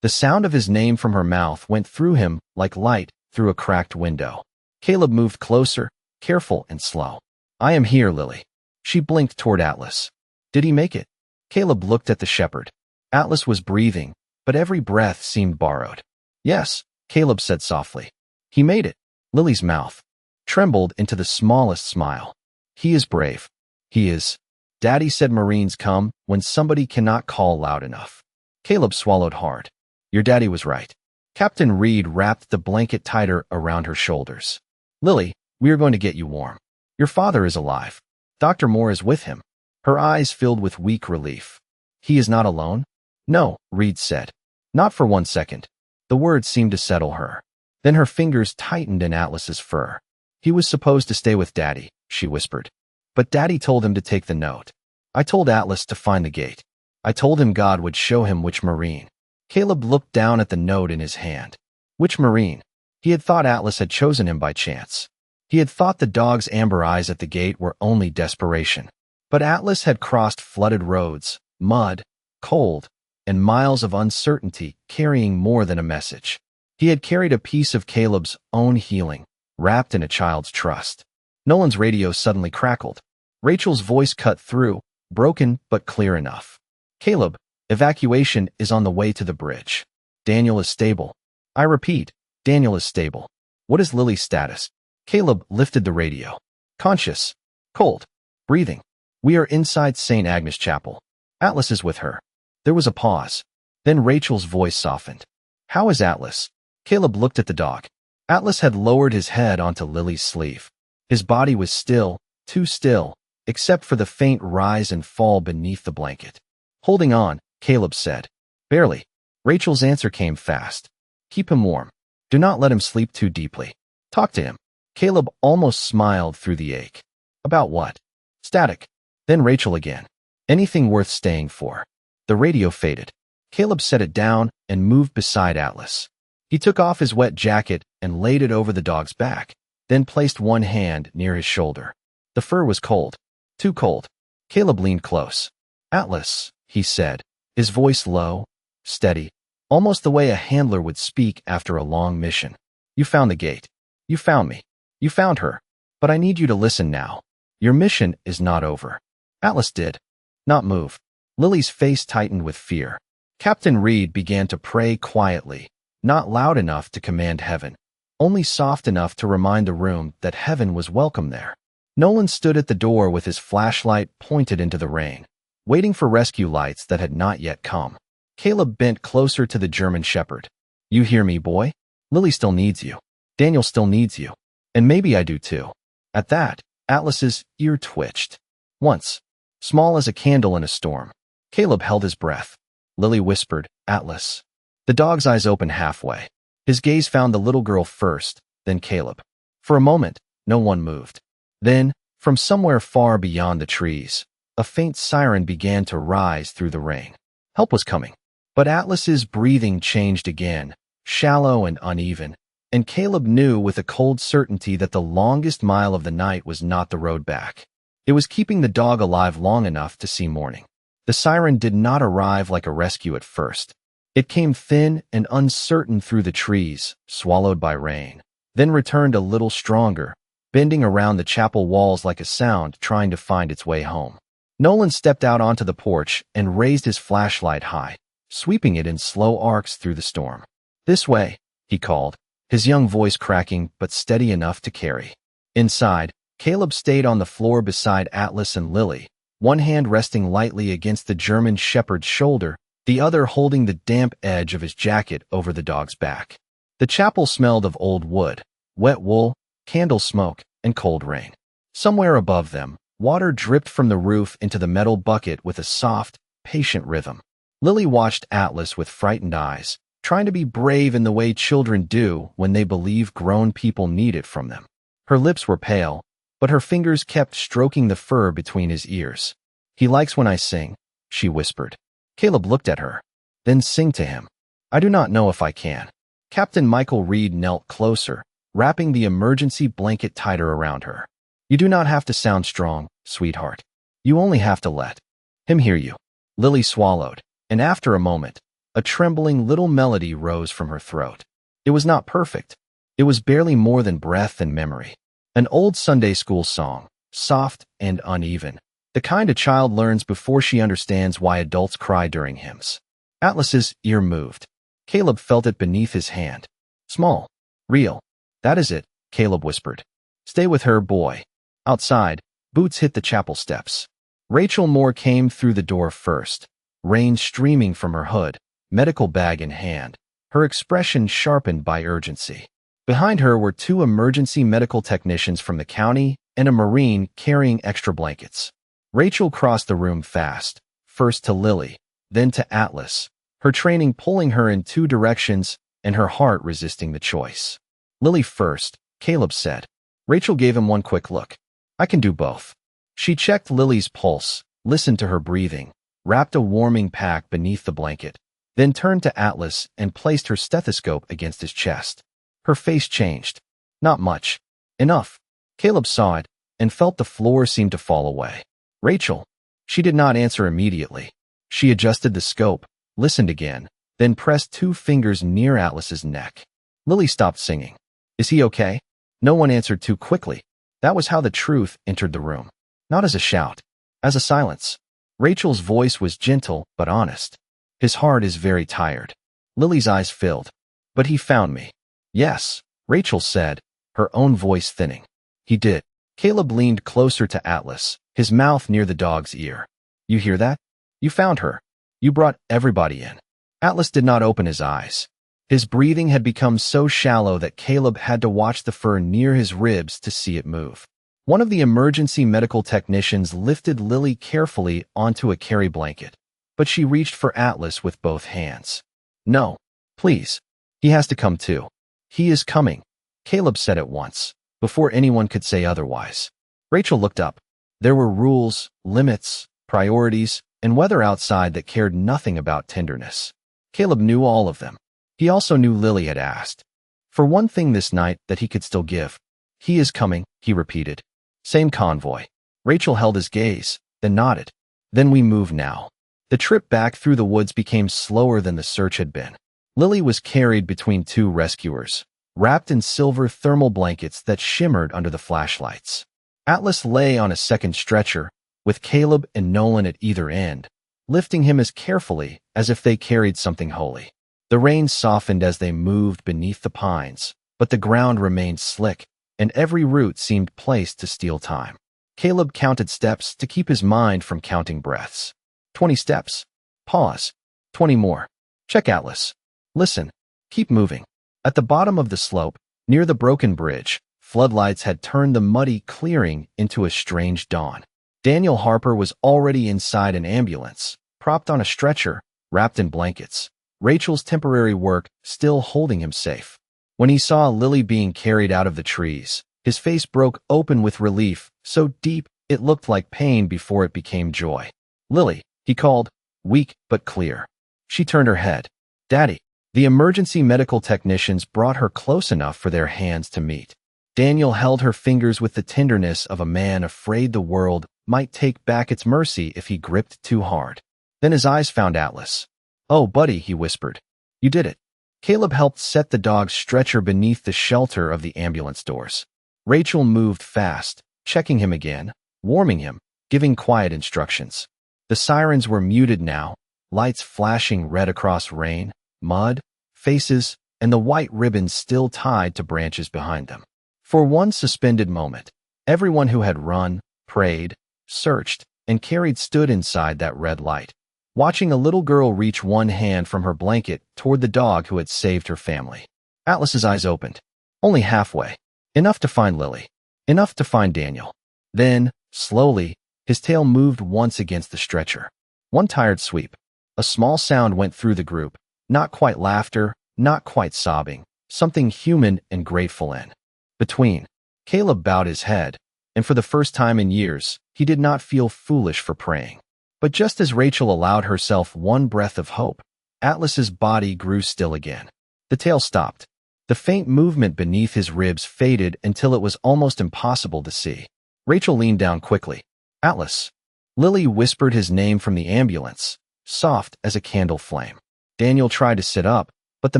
The sound of his name from her mouth went through him like light through a cracked window. Caleb moved closer, careful and slow. I am here, Lily. She blinked toward Atlas. Did he make it? Caleb looked at the shepherd. Atlas was breathing, but every breath seemed borrowed. Yes, Caleb said softly. He made it. Lily's mouth trembled into the smallest smile. He is brave. He is. Daddy said Marines come when somebody cannot call loud enough. Caleb swallowed hard. Your daddy was right. Captain Reed wrapped the blanket tighter around her shoulders. Lily, we are going to get you warm. Your father is alive. Dr. Moore is with him. Her eyes filled with weak relief. He is not alone? No, Reed said. Not for 1 second. The words seemed to settle her. Then her fingers tightened in Atlas's fur. He was supposed to stay with Daddy, she whispered. But Daddy told him to take the note. I told Atlas to find the gate. I told him God would show him which Marine. Caleb looked down at the note in his hand. Which Marine? He had thought Atlas had chosen him by chance. He had thought the dog's amber eyes at the gate were only desperation. But Atlas had crossed flooded roads, mud, cold, and miles of uncertainty, carrying more than a message. He had carried a piece of Caleb's own healing, wrapped in a child's trust. Nolan's radio suddenly crackled. Rachel's voice cut through, broken but clear enough. Caleb, evacuation is on the way to the bridge. Daniel is stable. I repeat, Daniel is stable. What is Lily's status? Caleb lifted the radio. Conscious. Cold. Breathing. We are inside St. Agnes Chapel. Atlas is with her. There was a pause. Then Rachel's voice softened. How is Atlas? Caleb looked at the dog. Atlas had lowered his head onto Lily's sleeve. His body was still, too still, except for the faint rise and fall beneath the blanket. Holding on, Caleb said. Barely. Rachel's answer came fast. Keep him warm. Do not let him sleep too deeply. Talk to him. Caleb almost smiled through the ache. About what? Static. Then Rachel again. Anything worth staying for. The radio faded. Caleb set it down and moved beside Atlas. He took off his wet jacket and laid it over the dog's back, then placed one hand near his shoulder. The fur was cold. Too cold. Caleb leaned close. Atlas, he said, his voice low, steady, almost the way a handler would speak after a long mission. You found the gate. You found me. You found her. But I need you to listen now. Your mission is not over. Atlas did not move. Lily's face tightened with fear. Captain Reed began to pray quietly, not loud enough to command heaven, only soft enough to remind the room that heaven was welcome there. Nolan stood at the door with his flashlight pointed into the rain, waiting for rescue lights that had not yet come. Caleb bent closer to the German shepherd. You hear me, boy? Lily still needs you. Daniel still needs you. And maybe I do too. At that, Atlas's ear twitched. Once, small as a candle in a storm. Caleb held his breath. Lily whispered, Atlas. The dog's eyes opened halfway. His gaze found the little girl first, then Caleb. For a moment, no one moved. Then, from somewhere far beyond the trees, a faint siren began to rise through the rain. Help was coming. But Atlas's breathing changed again, shallow and uneven, and Caleb knew with a cold certainty that the longest mile of the night was not the road back. It was keeping the dog alive long enough to see morning. The siren did not arrive like a rescue at first. It came thin and uncertain through the trees, swallowed by rain, then returned a little stronger, bending around the chapel walls like a sound trying to find its way home. Nolan stepped out onto the porch and raised his flashlight high, sweeping it in slow arcs through the storm. This way, he called, his young voice cracking but steady enough to carry. Inside, Caleb stayed on the floor beside Atlas and Lily, one hand resting lightly against the German shepherd's shoulder, the other holding the damp edge of his jacket over the dog's back. The chapel smelled of old wood, wet wool, candle smoke, and cold rain. Somewhere above them, water dripped from the roof into the metal bucket with a soft, patient rhythm. Lily watched Atlas with frightened eyes, trying to be brave in the way children do when they believe grown people need it from them. Her lips were pale, but her fingers kept stroking the fur between his ears. He likes when I sing, she whispered. Caleb looked at her. Then sing to him. I do not know if I can. Captain Michael Reed knelt closer, wrapping the emergency blanket tighter around her. You do not have to sound strong, sweetheart. You only have to let him hear you. Lily swallowed, and after a moment, a trembling little melody rose from her throat. It was not perfect. It was barely more than breath and memory. An old Sunday school song, soft and uneven, the kind a child learns before she understands why adults cry during hymns. Atlas's ear moved. Caleb felt it beneath his hand. Small. Real. That is it, Caleb whispered. Stay with her, boy. Outside, boots hit the chapel steps. Rachel Moore came through the door first, rain streaming from her hood, medical bag in hand, her expression sharpened by urgency. Behind her were two emergency medical technicians from the county and a Marine carrying extra blankets. Rachel crossed the room fast, first to Lily, then to Atlas, her training pulling her in two directions and her heart resisting the choice. Lily first, Caleb said. Rachel gave him one quick look. I can do both. She checked Lily's pulse, listened to her breathing, wrapped a warming pack beneath the blanket, then turned to Atlas and placed her stethoscope against his chest. Her face changed. Not much. Enough. Caleb saw it and felt the floor seem to fall away. Rachel. She did not answer immediately. She adjusted the scope, listened again, then pressed two fingers near Atlas's neck. Lily stopped singing. Is he okay? No one answered too quickly. That was how the truth entered the room. Not as a shout, as a silence. Rachel's voice was gentle but honest. His heart is very tired. Lily's eyes filled. But he found me. Yes, Rachel said, her own voice thinning. He did. Caleb leaned closer to Atlas, his mouth near the dog's ear. You hear that? You found her. You brought everybody in. Atlas did not open his eyes. His breathing had become so shallow that Caleb had to watch the fur near his ribs to see it move. One of the emergency medical technicians lifted Lily carefully onto a carry blanket, but she reached for Atlas with both hands. No, please. He has to come too. He is coming, Caleb said at once, before anyone could say otherwise. Rachel looked up. There were rules, limits, priorities, and weather outside that cared nothing about tenderness. Caleb knew all of them. He also knew Lily had asked for one thing this night that he could still give. He is coming, he repeated. Same convoy. Rachel held his gaze, then nodded. Then we move now. The trip back through the woods became slower than the search had been. Lily was carried between two rescuers, wrapped in silver thermal blankets that shimmered under the flashlights. Atlas lay on a second stretcher, with Caleb and Nolan at either end, lifting him as carefully as if they carried something holy. The rain softened as they moved beneath the pines, but the ground remained slick, and every root seemed placed to steal time. Caleb counted steps to keep his mind from counting breaths. 20 steps. Pause. 20 more. Check Atlas. Listen. Keep moving. At the bottom of the slope, near the broken bridge, floodlights had turned the muddy clearing into a strange dawn. Daniel Harper was already inside an ambulance, propped on a stretcher, wrapped in blankets. Rachel's temporary work still holding him safe. When he saw Lily being carried out of the trees, his face broke open with relief, so deep it looked like pain before it became joy. Lily, he called, weak but clear. She turned her head. Daddy. The emergency medical technicians brought her close enough for their hands to meet. Daniel held her fingers with the tenderness of a man afraid the world might take back its mercy if he gripped too hard. Then his eyes found Atlas. Oh, buddy, he whispered. You did it. Caleb helped set the dog's stretcher beneath the shelter of the ambulance doors. Rachel moved fast, checking him again, warming him, giving quiet instructions. The sirens were muted now, lights flashing red across rain, mud, faces, and the white ribbons still tied to branches behind them. For one suspended moment, everyone who had run, prayed, searched, and carried stood inside that red light, watching a little girl reach one hand from her blanket toward the dog who had saved her family. Atlas's eyes opened. Only halfway. Enough to find Lily. Enough to find Daniel. Then, slowly, his tail moved once against the stretcher. One tired sweep. A small sound went through the group. Not quite laughter, not quite sobbing. Something human and grateful in between. Caleb bowed his head, and for the first time in years, he did not feel foolish for praying. But just as Rachel allowed herself one breath of hope, Atlas's body grew still again. The tail stopped. The faint movement beneath his ribs faded until it was almost impossible to see. Rachel leaned down quickly. Atlas. Lily whispered his name from the ambulance, soft as a candle flame. Daniel tried to sit up, but the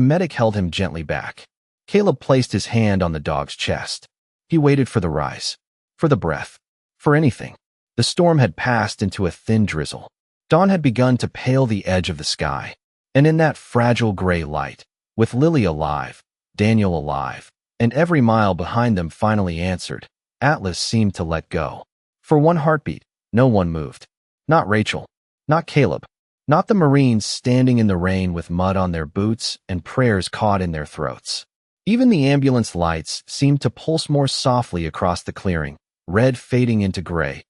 medic held him gently back. Caleb placed his hand on the dog's chest. He waited for the rise, for the breath, for anything. The storm had passed into a thin drizzle. Dawn had begun to pale the edge of the sky, and in that fragile gray light, with Lily alive, Daniel alive, and every mile behind them finally answered, Atlas seemed to let go. For one heartbeat, no one moved. Not Rachel, not Caleb, not the Marines standing in the rain with mud on their boots and prayers caught in their throats. Even the ambulance lights seemed to pulse more softly across the clearing, red fading into gray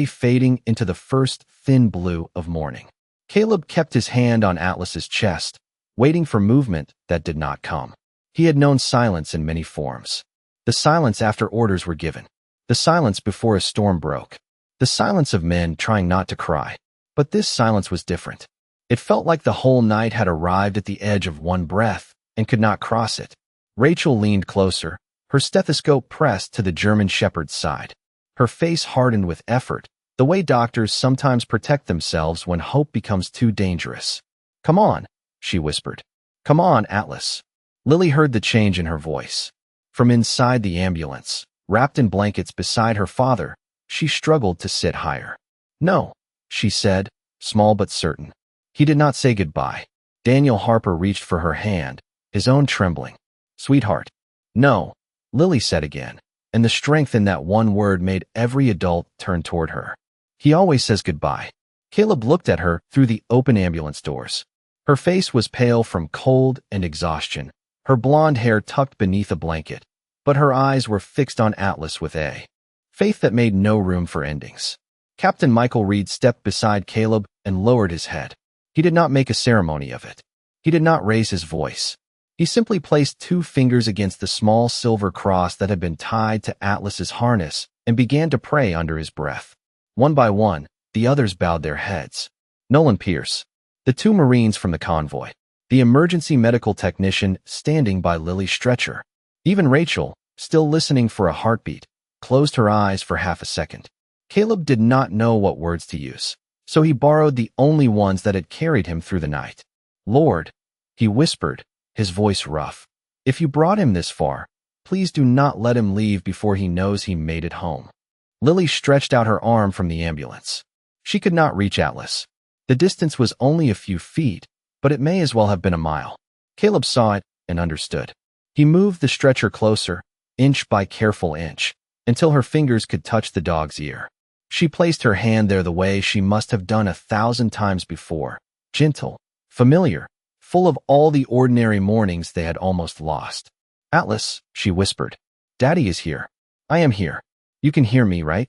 fading into the first thin blue of morning. Caleb kept his hand on Atlas's chest, waiting for movement that did not come. He had known silence in many forms. The silence after orders were given. The silence before a storm broke. The silence of men trying not to cry. But this silence was different. It felt like the whole night had arrived at the edge of one breath and could not cross it. Rachel leaned closer, her stethoscope pressed to the German shepherd's side. Her face hardened with effort, the way doctors sometimes protect themselves when hope becomes too dangerous. Come on, she whispered. Come on, Atlas. Lily heard the change in her voice. From inside the ambulance, wrapped in blankets beside her father, she struggled to sit higher. "No," she said, small but certain. He did not say goodbye. Daniel Harper reached for her hand, his own trembling. "Sweetheart." "No," Lily said again, and the strength in that one word made every adult turn toward her. "He always says goodbye." Caleb looked at her through the open ambulance doors. Her face was pale from cold and exhaustion, her blonde hair tucked beneath a blanket, but her eyes were fixed on Atlas with a faith that made no room for endings. Captain Michael Reed stepped beside Caleb and lowered his head. He did not make a ceremony of it. He did not raise his voice. He simply placed 2 fingers against the small silver cross that had been tied to Atlas's harness and began to pray under his breath. One by one, the others bowed their heads. Nolan Pierce, the 2 Marines from the convoy, the emergency medical technician standing by Lily's stretcher. Even Rachel, still listening for a heartbeat, closed her eyes for half a second. Caleb did not know what words to use, so he borrowed the only ones that had carried him through the night. "Lord," he whispered, his voice rough, "if you brought him this far, please do not let him leave before he knows he made it home." Lily stretched out her arm from the ambulance. She could not reach Atlas. The distance was only a few feet, but it may as well have been a mile. Caleb saw it and understood. He moved the stretcher closer, inch by careful inch, until her fingers could touch the dog's ear. She placed her hand there the way she must have done 1,000 times before, gentle, familiar, full of all the ordinary mornings they had almost lost. "Atlas," she whispered, "Daddy is here. I am here. You can hear me, right?"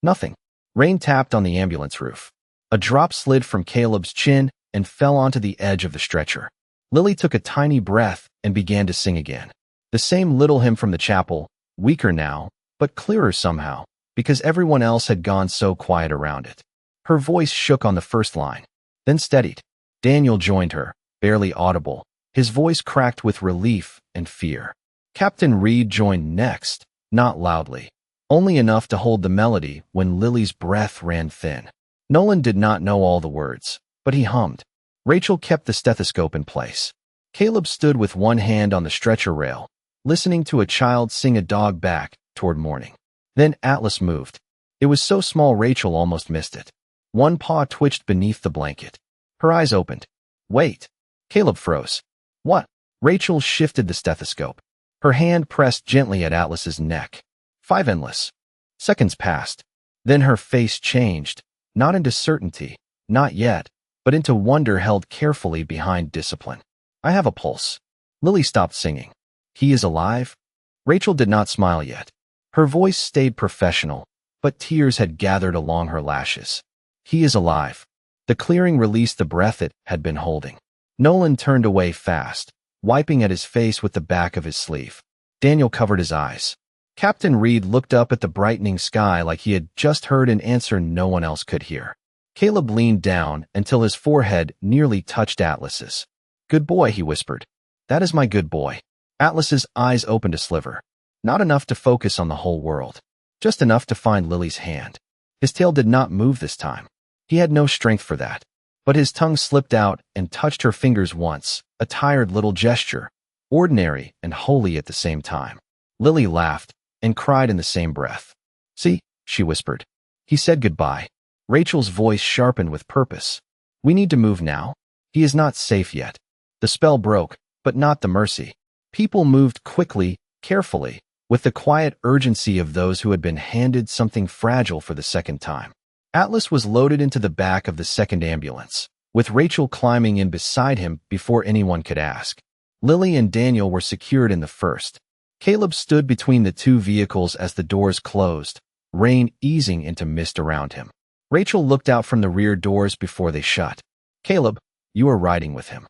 Nothing. Rain tapped on the ambulance roof. A drop slid from Caleb's chin and fell onto the edge of the stretcher. Lily took a tiny breath and began to sing again. The same little hymn from the chapel, weaker now, but clearer somehow, because everyone else had gone so quiet around it. Her voice shook on the first line, then steadied. Daniel joined her, barely audible, his voice cracked with relief and fear. Captain Reed joined next, not loudly, only enough to hold the melody when Lily's breath ran thin. Nolan did not know all the words, but he hummed. Rachel kept the stethoscope in place. Caleb stood with one hand on the stretcher rail, listening to a child sing a dog back toward morning. Then Atlas moved. It was so small Rachel almost missed it. One paw twitched beneath the blanket. Her eyes opened. "Wait." Caleb froze. "What?" Rachel shifted the stethoscope. Her hand pressed gently at Atlas's neck. 5 endless seconds passed. Then her face changed, not into certainty, not yet, but into wonder held carefully behind discipline. "I have a pulse." Lily stopped singing. "He is alive?" Rachel did not smile yet. Her voice stayed professional, but tears had gathered along her lashes. "He is alive." The clearing released the breath it had been holding. Nolan turned away fast, wiping at his face with the back of his sleeve. Daniel covered his eyes. Captain Reed looked up at the brightening sky like he had just heard an answer no one else could hear. Caleb leaned down until his forehead nearly touched Atlas's. "Good boy," he whispered. "That is my good boy." Atlas's eyes opened a sliver. Not enough to focus on the whole world. Just enough to find Lily's hand. His tail did not move this time. He had no strength for that. But his tongue slipped out and touched her fingers once, a tired little gesture, ordinary and holy at the same time. Lily laughed and cried in the same breath. "See," she whispered. "He said goodbye." Rachel's voice sharpened with purpose. "We need to move now. He is not safe yet." The spell broke, but not the mercy. People moved quickly, carefully, with the quiet urgency of those who had been handed something fragile for the second time. Atlas was loaded into the back of the second ambulance, with Rachel climbing in beside him before anyone could ask. Lily and Daniel were secured in the first. Caleb stood between the 2 vehicles as the doors closed, rain easing into mist around him. Rachel looked out from the rear doors before they shut. "Caleb, you are riding with him."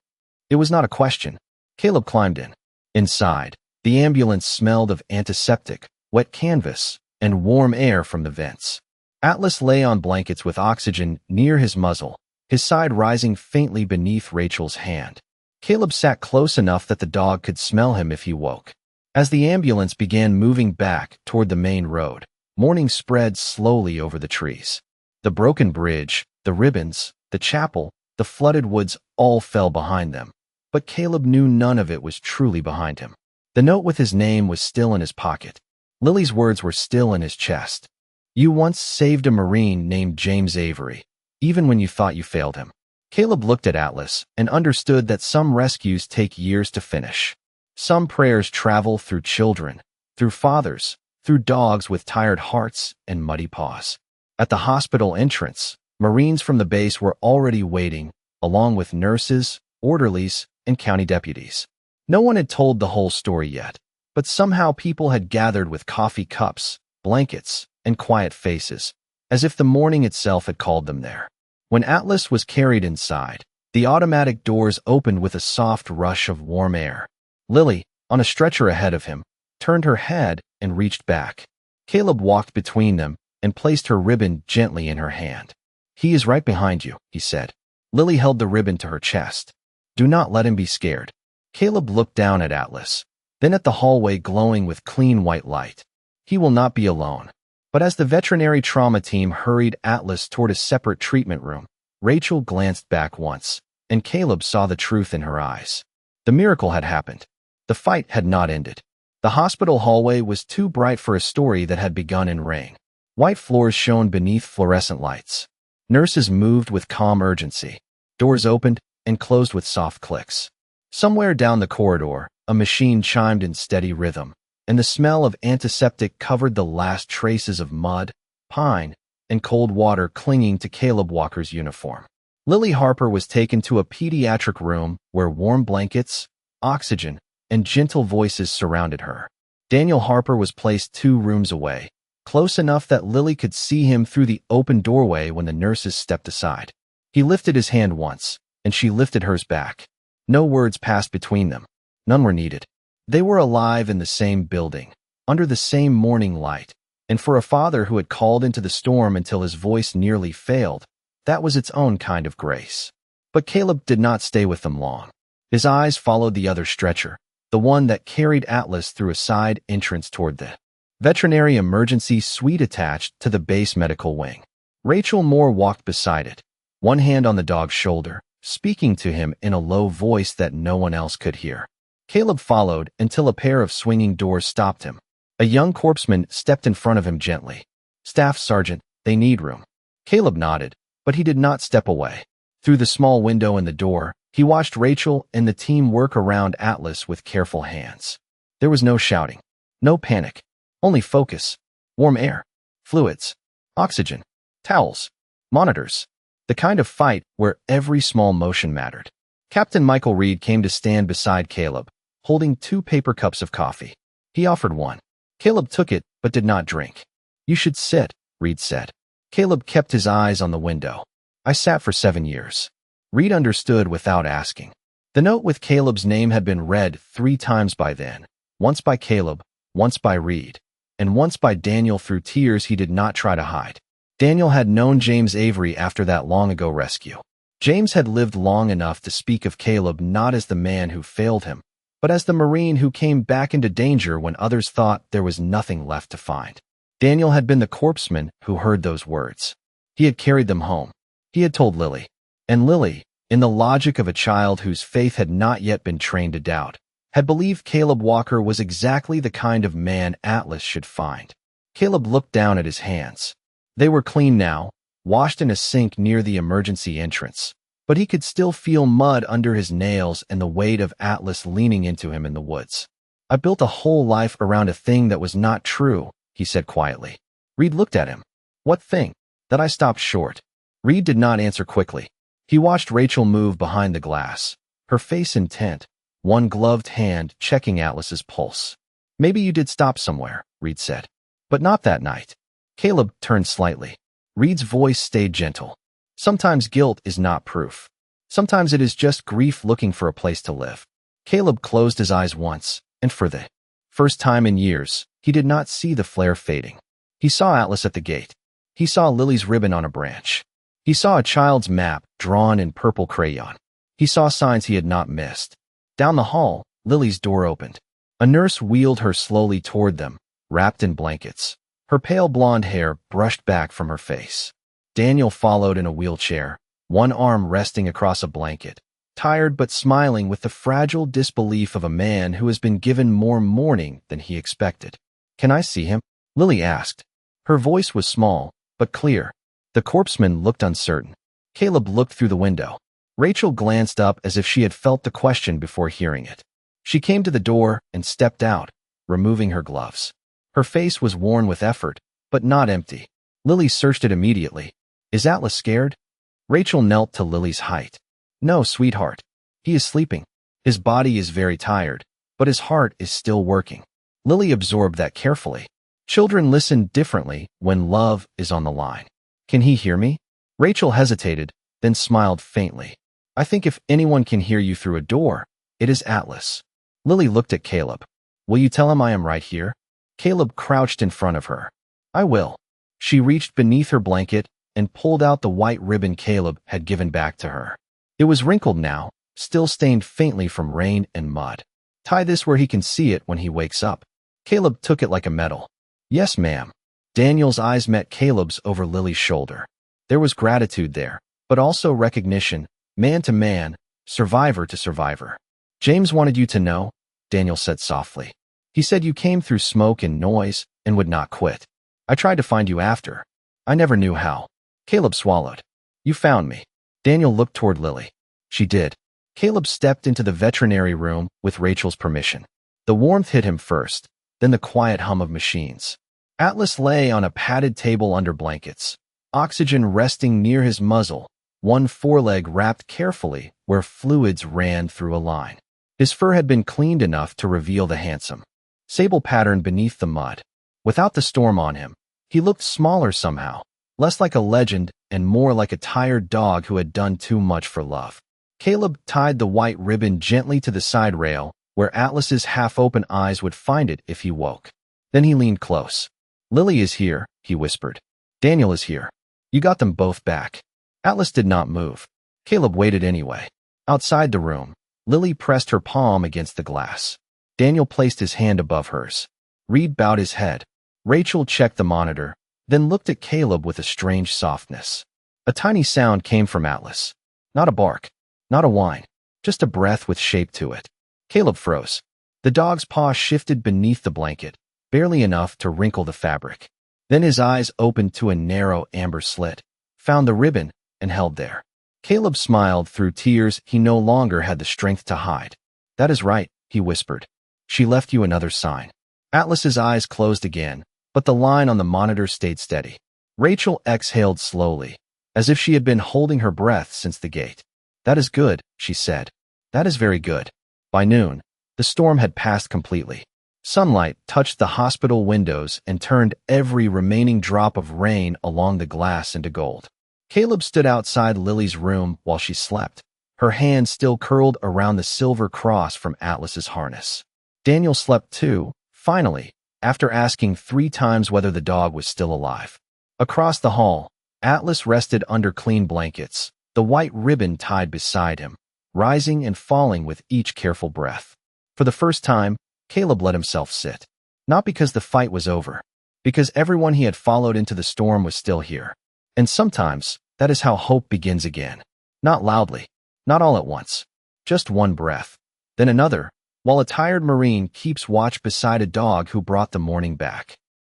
It was not a question. Caleb climbed in. Inside, the ambulance smelled of antiseptic, wet canvas, and warm air from the vents. Atlas lay on blankets with oxygen near his muzzle, his side rising faintly beneath Rachel's hand. Caleb sat close enough that the dog could smell him if he woke. As the ambulance began moving back toward the main road, morning spread slowly over the trees. The broken bridge, the ribbons, the chapel, the flooded woods all fell behind them. But Caleb knew none of it was truly behind him. The note with his name was still in his pocket. Lily's words were still in his chest. You once saved a Marine named James Avery, even when you thought you failed him. Caleb looked at Atlas and understood that some rescues take years to finish. Some prayers travel through children, through fathers, through dogs with tired hearts and muddy paws. At the hospital entrance, Marines from the base were already waiting, along with nurses, orderlies, and county deputies. No one had told the whole story yet, but somehow people had gathered with coffee cups, blankets, and quiet faces, as if the morning itself had called them there. When Atlas was carried inside, the automatic doors opened with a soft rush of warm air. Lily, on a stretcher ahead of him, turned her head and reached back. Caleb walked between them and placed her ribbon gently in her hand. He is right behind you, he said. Lily held the ribbon to her chest. Do not let him be scared. Caleb looked down at Atlas, then at the hallway glowing with clean white light. He will not be alone. But as the veterinary trauma team hurried Atlas toward a separate treatment room, Rachel glanced back once, and Caleb saw the truth in her eyes. The miracle had happened. The fight had not ended. The hospital hallway was too bright for a story that had begun in rain. White floors shone beneath fluorescent lights. Nurses moved with calm urgency. Doors opened and closed with soft clicks. Somewhere down the corridor, a machine chimed in steady rhythm, and the smell of antiseptic covered the last traces of mud, pine, and cold water clinging to Caleb Walker's uniform. Lily Harper was taken to a pediatric room where warm blankets, oxygen, and gentle voices surrounded her. Daniel Harper was placed 2 rooms away, close enough that Lily could see him through the open doorway when the nurses stepped aside. He lifted his hand once, and she lifted hers back. No words passed between them. None were needed. They were alive in the same building, under the same morning light, and for a father who had called into the storm until his voice nearly failed, that was its own kind of grace. But Caleb did not stay with them long. His eyes followed the other stretcher, the one that carried Atlas through a side entrance toward the veterinary emergency suite attached to the base medical wing. Rachel Moore walked beside it, one hand on the dog's shoulder, speaking to him in a low voice that no one else could hear. Caleb followed until a pair of swinging doors stopped him. A young corpsman stepped in front of him gently. Staff Sergeant, they need room. Caleb nodded, but he did not step away. Through the small window in the door, he watched Rachel and the team work around Atlas with careful hands. There was no shouting, no panic, only focus, warm air, fluids, oxygen, towels, monitors, the kind of fight where every small motion mattered. Captain Michael Reed came to stand beside Caleb, holding 2 paper cups of coffee. He offered one. Caleb took it, but did not drink. You should sit, Reed said. Caleb kept his eyes on the window. I sat for 7 years. Reed understood without asking. The note with Caleb's name had been read 3 times by then, once by Caleb, once by Reed, and once by Daniel through tears he did not try to hide. Daniel had known James Avery after that long-ago rescue. James had lived long enough to speak of Caleb not as the man who failed him, but as the Marine who came back into danger when others thought there was nothing left to find. Daniel had been the corpsman who heard those words. He had carried them home. He had told Lily. And Lily, in the logic of a child whose faith had not yet been trained to doubt, had believed Caleb Walker was exactly the kind of man Atlas should find. Caleb looked down at his hands. They were clean now, washed in a sink near the emergency entrance, but he could still feel mud under his nails and the weight of Atlas leaning into him in the woods. I built a whole life around a thing that was not true, he said quietly. Reed looked at him. What thing? That I stopped short. Reed did not answer quickly. He watched Rachel move behind the glass, her face intent, one gloved hand checking Atlas's pulse. Maybe you did stop somewhere, Reed said. But not that night. Caleb turned slightly. Reed's voice stayed gentle. Sometimes guilt is not proof. Sometimes it is just grief looking for a place to live. Caleb closed his eyes once, and for the first time in years, he did not see the flare fading. He saw Atlas at the gate. He saw Lily's ribbon on a branch. He saw a child's map drawn in purple crayon. He saw signs he had not missed. Down the hall, Lily's door opened. A nurse wheeled her slowly toward them, wrapped in blankets. Her pale blonde hair brushed back from her face. Daniel followed in a wheelchair, one arm resting across a blanket, tired but smiling with the fragile disbelief of a man who has been given more mourning than he expected. "Can I see him?" Lily asked. Her voice was small, but clear. The corpseman looked uncertain. Caleb looked through the window. Rachel glanced up as if she had felt the question before hearing it. She came to the door and stepped out, removing her gloves. Her face was worn with effort, but not empty. Lily searched it immediately. "Is Atlas scared?" Rachel knelt to Lily's height. "No, sweetheart. He is sleeping. His body is very tired, but his heart is still working." Lily absorbed that carefully. Children listen differently when love is on the line. "Can he hear me?" Rachel hesitated, then smiled faintly. "I think if anyone can hear you through a door, it is Atlas." Lily looked at Caleb. "Will you tell him I am right here?" Caleb crouched in front of her. "I will." She reached beneath her blanket and pulled out the white ribbon Caleb had given back to her. It was wrinkled now, still stained faintly from rain and mud. "Tie this where he can see it when he wakes up." Caleb took it like a medal. "Yes, ma'am." Daniel's eyes met Caleb's over Lily's shoulder. There was gratitude there, but also recognition, man to man, survivor to survivor. "James wanted you to know," Daniel said softly. "He said you came through smoke and noise and would not quit. I tried to find you after. I never knew how." Caleb swallowed. "You found me." Daniel looked toward Lily. She did. Caleb stepped into the veterinary room with Rachel's permission. The warmth hit him first, then the quiet hum of machines. Atlas lay on a padded table under blankets, oxygen resting near his muzzle, one foreleg wrapped carefully where fluids ran through a line. His fur had been cleaned enough to reveal the handsome sable pattern beneath the mud. Without the storm on him, he looked smaller somehow, less like a legend and more like a tired dog who had done too much for love. Caleb tied the white ribbon gently to the side rail where Atlas's half-open eyes would find it if he woke. Then he leaned close. "Lily is here," he whispered. "Daniel is here. You got them both back." Atlas did not move. Caleb waited anyway. Outside the room, Lily pressed her palm against the glass. Daniel placed his hand above hers. Reed bowed his head. Rachel checked the monitor, then looked at Caleb with a strange softness. A tiny sound came from Atlas. Not a bark, not a whine, just a breath with shape to it. Caleb froze. The dog's paw shifted beneath the blanket, barely enough to wrinkle the fabric. Then his eyes opened to a narrow amber slit, found the ribbon, and held there. Caleb smiled through tears he no longer had the strength to hide. "That is right," he whispered. "She left you another sign." Atlas's eyes closed again, but the line on the monitor stayed steady. Rachel exhaled slowly, as if she had been holding her breath since the gate. "That is good," she said. "That is very good." By noon, the storm had passed completely. Sunlight touched the hospital windows and turned every remaining drop of rain along the glass into gold. Caleb stood outside Lily's room while she slept, her hand still curled around the silver cross from Atlas's harness. Daniel slept too, finally, after asking 3 times whether the dog was still alive. Across the hall, Atlas rested under clean blankets, the white ribbon tied beside him, rising and falling with each careful breath. For the first time, Caleb let himself sit. Not because the fight was over, because everyone he had followed into the storm was still here. And sometimes, that is how hope begins again. Not loudly, not all at once, just one breath, then another, while a tired Marine keeps watch beside a dog who brought the morning back.